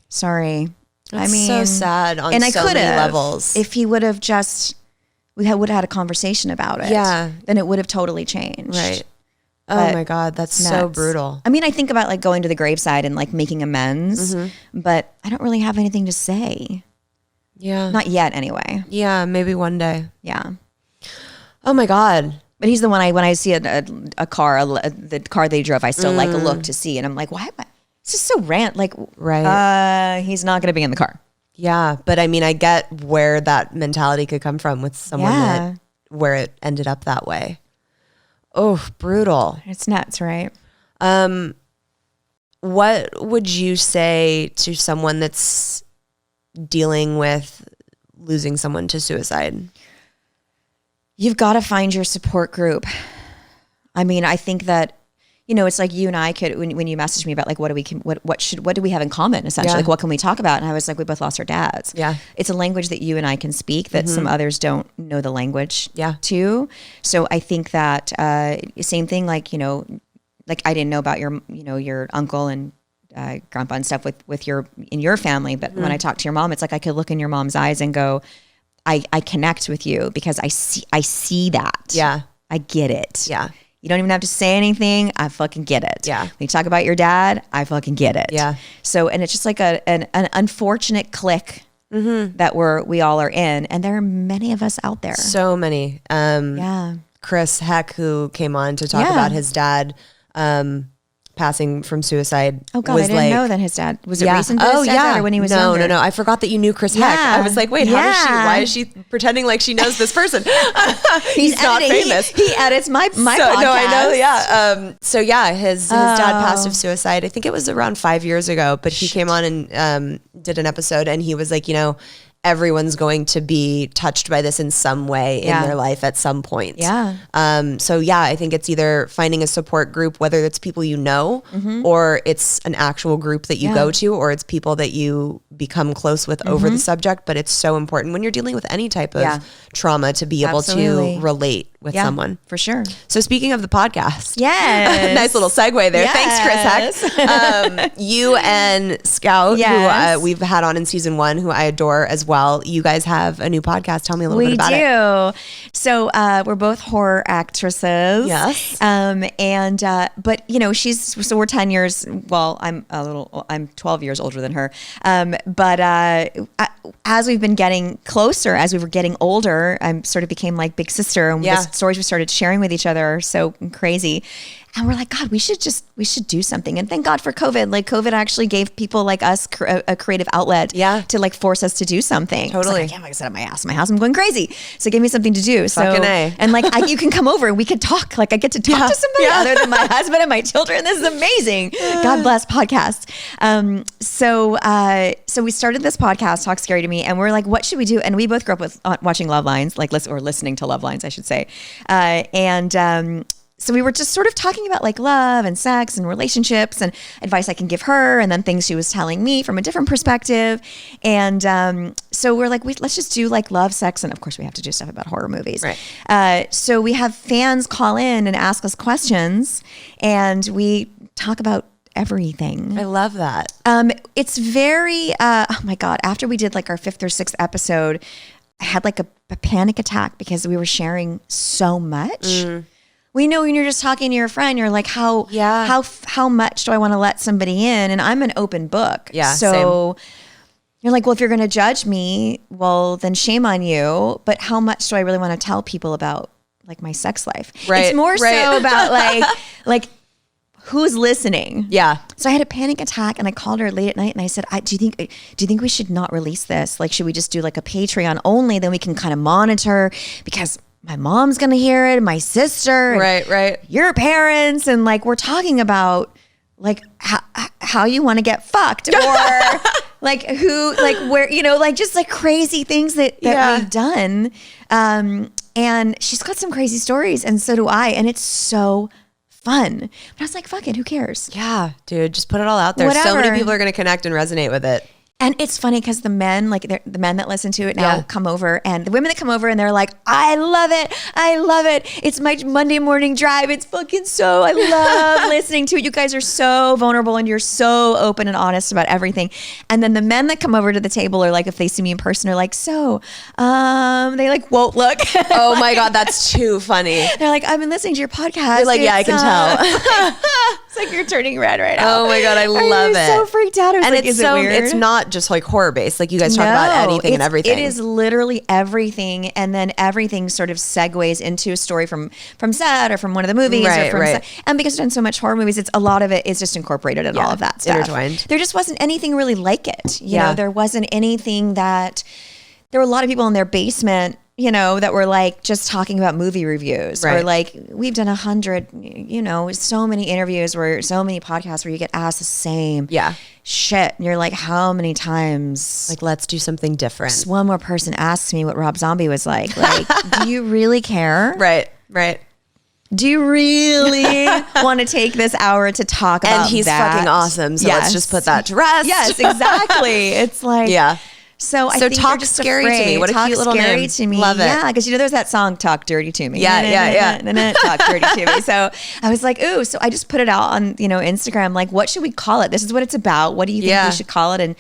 Sorry. That's so sad on so many levels. If he would have just, would have had a conversation about it. Yeah. Then it would have totally changed. Right. But oh my God, that's nuts. so brutal. I mean, I think about like going to the graveside and like making amends, but I don't really have anything to say. Yeah. Not yet, anyway. Yeah, maybe one day. Yeah. Oh my God. But he's the one when I see a car, the car they drove, I still like look to see. And I'm like, why am I? it's just so like, Right. he's not going to be in the car. Yeah. But I mean, I get where that mentality could come from with someone Yeah. where it ended up that way. Oh, brutal. It's nuts, right? What would you say to someone that's dealing with losing someone to suicide? You've got to find your support group. I mean, I think that, you know, it's like you and I could, when you messaged me about like, what do we have in common essentially? Yeah. Like, what can we talk about? And I was like, we both lost our dads. Yeah. It's a language that you and I can speak that some others don't know the language Yeah. to. So I think that, same thing, like, you know, like I didn't know about your uncle and grandpa and stuff with in your family. But when I talk to your mom, it's like, I could look in your mom's eyes and go, I connect with you because I see that. Yeah. I get it. Yeah. You don't even have to say anything. I fucking get it. Yeah. When you talk about your dad, I fucking get it. Yeah. So, and it's just like an unfortunate clique that we all are in. And there are many of us out there. So many. Yeah. Chris Heck, who came on to talk Yeah. about his dad passing from suicide. Oh God, was I didn't know that his dad, was it recent that his dad died or when he was younger? No. I forgot that you knew Chris Heck. Yeah. I was like, wait, why is she pretending like she knows this person? He's not editing. famous. He edits my So, podcast. no, I know. Yeah. So yeah, his dad passed of suicide. I think it was around 5 years ago, but he came on and did an episode and he was like, you know, everyone's going to be touched by this in some way in their life at some point. Yeah. So yeah, I think it's either finding a support group, whether it's people you know, or it's an actual group that you go to, or it's people that you become close with over the subject. But it's so important when you're dealing with any type of trauma to be able Absolutely. to relate with someone. For sure. So speaking of the podcast, Yes. nice little segue there. Yes. Thanks, Chris Heck. You and Scout, Yes. who we've had on in season 1, who I adore as well. You guys have a new podcast. Tell me a little bit about it. We do. So we're both horror actresses. Yes. But you know, so we're 10 years. Well, I'm 12 years older than her. But as we've been getting closer, as we were getting older, I sort of became like big sister, and the stories we started sharing with each other are so crazy. And we're like, God, we should do something. And thank God for COVID. Like COVID actually gave people like us a creative outlet to like force us to do something. Totally. It's like, I can't sit at my house. I'm going crazy. So it gave me something to do. Fucking A. And like, you can come over and we could talk. Like I get to talk to somebody other than my husband and my children. This is amazing. God bless podcast. So we started this podcast, Talk Scary to Me. And we're like, what should we do? And we both grew up with watching Love Lines, like listening to Love Lines, I should say. So we were just sort of talking about like love and sex and relationships and advice I can give her, and then things she was telling me from a different perspective. And so we're like, let's just do like love, sex, and of course we have to do stuff about horror movies. Right. So we have fans call in and ask us questions, and we talk about everything. I love that. It's very, oh my God, after we did like our 5th or 6th episode, I had like a panic attack because we were sharing so much. We know when you're just talking to your friend, you're like, how much do I want to let somebody in? And I'm an open book. Yeah, So you're like, well, if you're going to judge me, well, then shame on you. But how much do I really want to tell people about like my sex life? Right, It's more right. so about like who's listening. Yeah. So I had a panic attack and I called her late at night and I said, do you think we should not release this? Like, should we just do like a Patreon only? Then we can kind of monitor, because my mom's going to hear it, my sister, Right. your parents. And like, we're talking about like how you want to get fucked, or like who, like where, you know, like just like crazy things that we've done. And she's got some crazy stories, and so do I. And it's so fun. But I was like, fuck it, who cares? Yeah, dude, just put it all out there. So Whatever. many people are going to connect and resonate with it. And it's funny because the men that listen to it now come over, and the women that come over and they're like, I love it. It's my Monday morning drive. It's fucking I love listening to it. You guys are so vulnerable and you're so open and honest about everything. And then the men that come over to the table are like, if they see me in person, are like, they like won't look. Oh my God, that's too funny. They're like, I've been listening to your podcast. You're like, yeah, I can tell. like you're turning red right now. Oh my God, I love it. So freaked out. I was and like, it's is it weird? It's not just like horror based. Like you guys talk about anything and everything. It is literally everything, and then everything sort of segues into a story from set or from one of the movies, or from and because I've done so much horror movies, it's a lot of it is just incorporated in all of that stuff. Intertwined. There just wasn't anything really like it. You know, there wasn't anything that. There were a lot of people in their basement, you know, that were like just talking about movie reviews, or like we've done 100, you know, so many interviews where so many podcasts where you get asked the same shit. And you're like, how many times? Like, let's do something different. Just one more person asks me what Rob Zombie was like. Like, do you really care? Right. Do you really want to take this hour to talk about that? And he's fucking awesome. So let's just put that to rest. Yes, exactly. It's like, So I think Talk Scary to Me. What a cute little name. To me. Love it. Yeah, because you know there's that song Talk Dirty to Me. Yeah. Talk Dirty to Me. So I was like, ooh. So I just put it out on Instagram. Like, what should we call it? This is what it's about. What do you think we should call it? And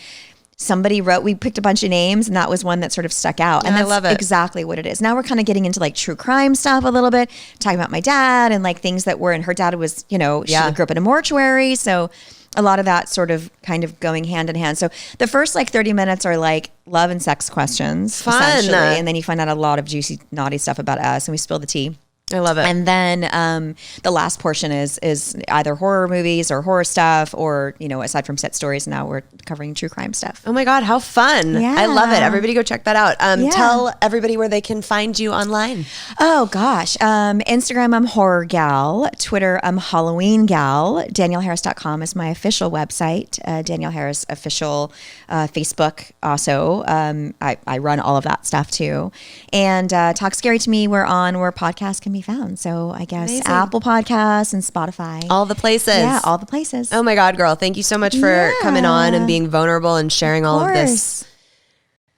somebody wrote. We picked a bunch of names, and that was one that sort of stuck out. And I love it. Exactly what it is. Now we're kind of getting into like true crime stuff a little bit, talking about my dad and like things that were. And her dad was, she grew up in a mortuary, so. A lot of that sort of kind of going hand in hand. So the first like 30 minutes are like love and sex questions, essentially. And then you find out a lot of juicy, naughty stuff about us, and we spill the tea. I love it. And then the last portion is either horror movies or horror stuff, or aside from set stories, now we're covering true crime stuff. Oh my God, how fun. Yeah. I love it. Everybody go check that out. Tell everybody where they can find you online. Oh gosh. Instagram, I'm Horror Gal. Twitter, I'm Halloween Gal. DanielleHarris.com is my official website. Danielle Harris official Facebook also. I run all of that stuff too. And Talk Scary to Me, we're on where podcasts can be found. So I guess Amazing. Apple Podcasts and Spotify. All the places. Yeah, all the places. Oh my God, girl. Thank you so much for coming on and being vulnerable and sharing all of this.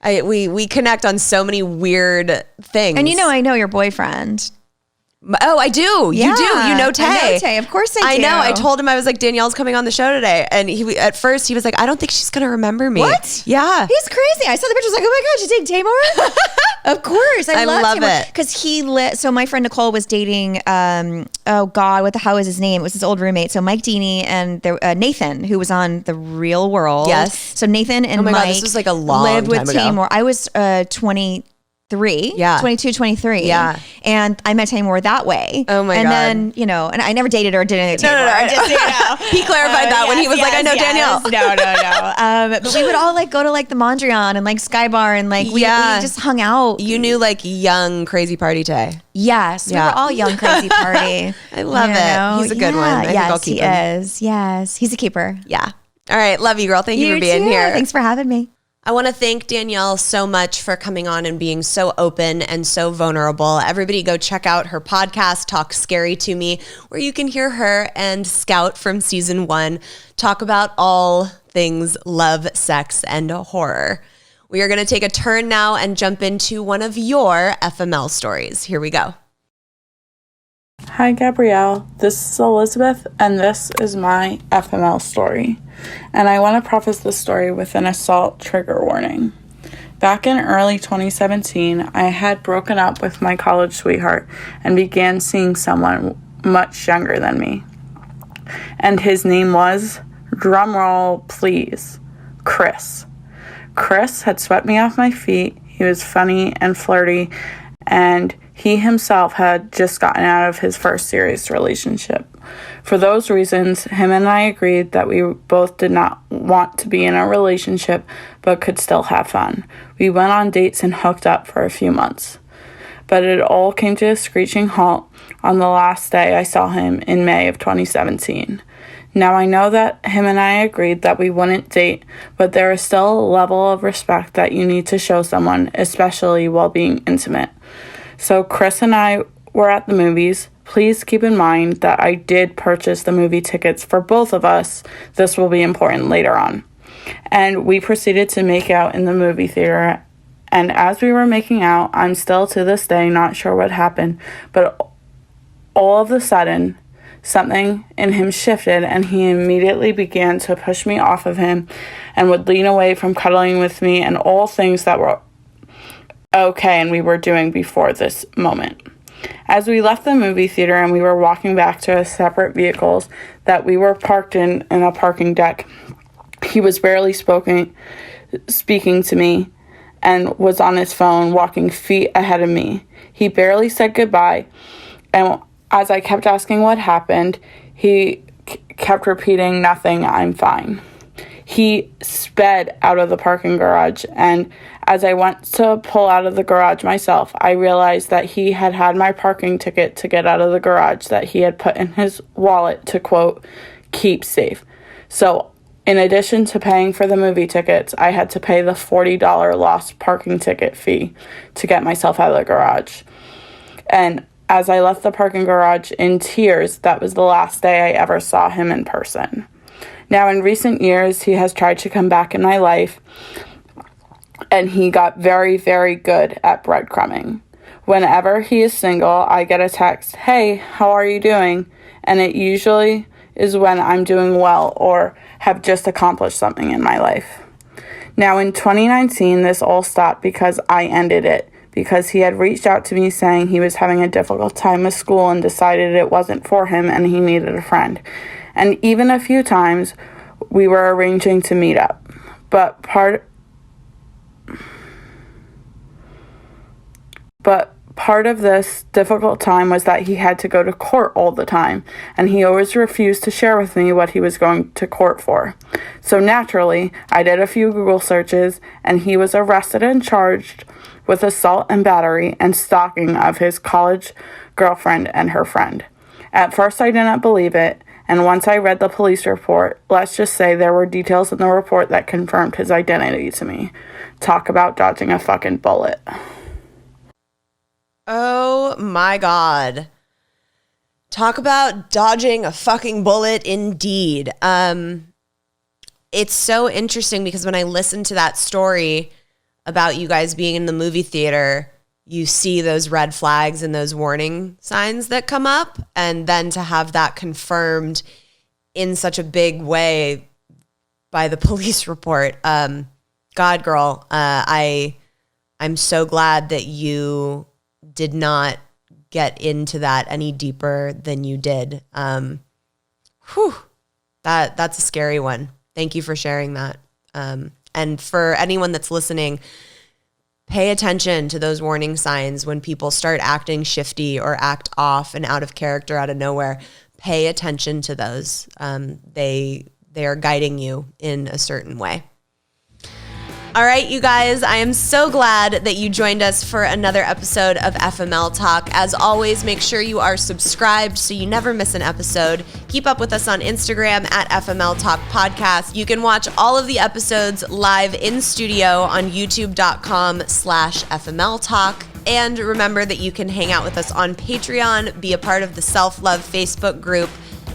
We connect on so many weird things. And I know your boyfriend. Oh, I do. Yeah, you do. You know Tay. I know Tay. Of course I do. I know. I told him, I was like, Danielle's coming on the show today. And at first he was like, I don't think she's going to remember me. What? Yeah. He's crazy. I saw the pictures like, oh my God, you dating Tamar? Of course. I love it. Because so my friend Nicole was dating, oh God, how was his name? It was his old roommate. So Mike Deeney and Nathan, who was on The Real World. Yes. So Nathan and Mike God, this was like a long lived with time ago. Tamar. I was 23. 22, 23. Yeah. And I met Tamar that way. Oh my God. And then, and I never dated her or did anything with Tamar. No. Just, He clarified that when he was like, I know Danielle. No. But we would all like go to like the Mondrian and like Sky Bar and like we just hung out. You knew like young crazy party Tay. Yes. We were all young crazy party. I love it. He's a good one. I think I'll keep him. Is. Yes. He's a keeper. Yeah. All right. Love you, girl. Thank you for being here. Thanks for having me. I want to thank Danielle so much for coming on and being so open and so vulnerable. Everybody go check out her podcast, Talk Scary to Me, where you can hear her and Scout from season 1 talk about all things love, sex, and horror. We are going to take a turn now and jump into one of your FML stories. Here we go. Hi Gabrielle, this is Elizabeth and this is my FML story. And I want to preface this story with an assault trigger warning. Back in early 2017, I had broken up with my college sweetheart and began seeing someone much younger than me. And his name was, drumroll please, Chris. Chris had swept me off my feet. He was funny and flirty, and he himself had just gotten out of his first serious relationship. For those reasons, him and I agreed that we both did not want to be in a relationship, but could still have fun. We went on dates and hooked up for a few months. But it all came to a screeching halt on the last day I saw him in May of 2017. Now I know that him and I agreed that we wouldn't date, but there is still a level of respect that you need to show someone, especially while being intimate. So Chris and I were at the movies. Please keep in mind that I did purchase the movie tickets for both of us. This will be important later on. And we proceeded to make out in the movie theater. And as we were making out, I'm still to this day not sure what happened, but all of a sudden, something in him shifted and he immediately began to push me off of him and would lean away from cuddling with me and all things that were okay and we were doing before this moment. As we left the movie theater and we were walking back to separate vehicles that we were parked in a parking deck, he was barely speaking to me and was on his phone walking feet ahead of me. He barely said goodbye, and as I kept asking what happened, he kept repeating, "Nothing, I'm fine." He sped out of the parking garage, and as I went to pull out of the garage myself, I realized that he had my parking ticket to get out of the garage that he had put in his wallet to, quote, keep safe. So in addition to paying for the movie tickets, I had to pay the $40 lost parking ticket fee to get myself out of the garage. And as I left the parking garage in tears, that was the last day I ever saw him in person. Now, in recent years, he has tried to come back in my life, and he got very, very good at breadcrumbing. Whenever he is single, I get a text, "Hey, how are you doing?" And it usually is when I'm doing well or have just accomplished something in my life. Now, in 2019, this all stopped because I ended it, because he had reached out to me saying he was having a difficult time with school and decided it wasn't for him and he needed a friend. And even a few times, we were arranging to meet up. But part of this difficult time was that he had to go to court all the time, and he always refused to share with me what he was going to court for. So naturally, I did a few Google searches, and he was arrested and charged with assault and battery and stalking of his college girlfriend and her friend. At first, I didn't believe it, and once I read the police report, let's just say there were details in the report that confirmed his identity to me. Talk about dodging a fucking bullet. Oh my God. Talk about dodging a fucking bullet indeed. It's so interesting because when I listened to that story about you guys being in the movie theater, you see those red flags and those warning signs that come up, and then to have that confirmed in such a big way by the police report. God, girl, I'm so glad that you did not get into that any deeper than you did. That's a scary one. Thank you for sharing that. And for anyone that's listening, pay attention to those warning signs when people start acting shifty or act off and out of character out of nowhere. Pay attention to those. They are guiding you in a certain way. All right, you guys, I am so glad that you joined us for another episode of FML Talk. As always, make sure you are subscribed so you never miss an episode. Keep up with us on Instagram at FML Talk Podcast. You can watch all of the episodes live in studio on youtube.com/FML Talk. And remember that you can hang out with us on Patreon, be a part of the Self-Love Facebook group.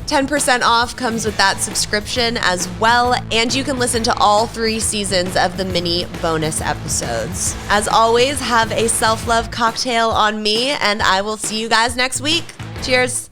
10% off comes with that subscription as well, and you can listen to all 3 seasons of the mini bonus episodes. As always, have a self-love cocktail on me, and I will see you guys next week. Cheers.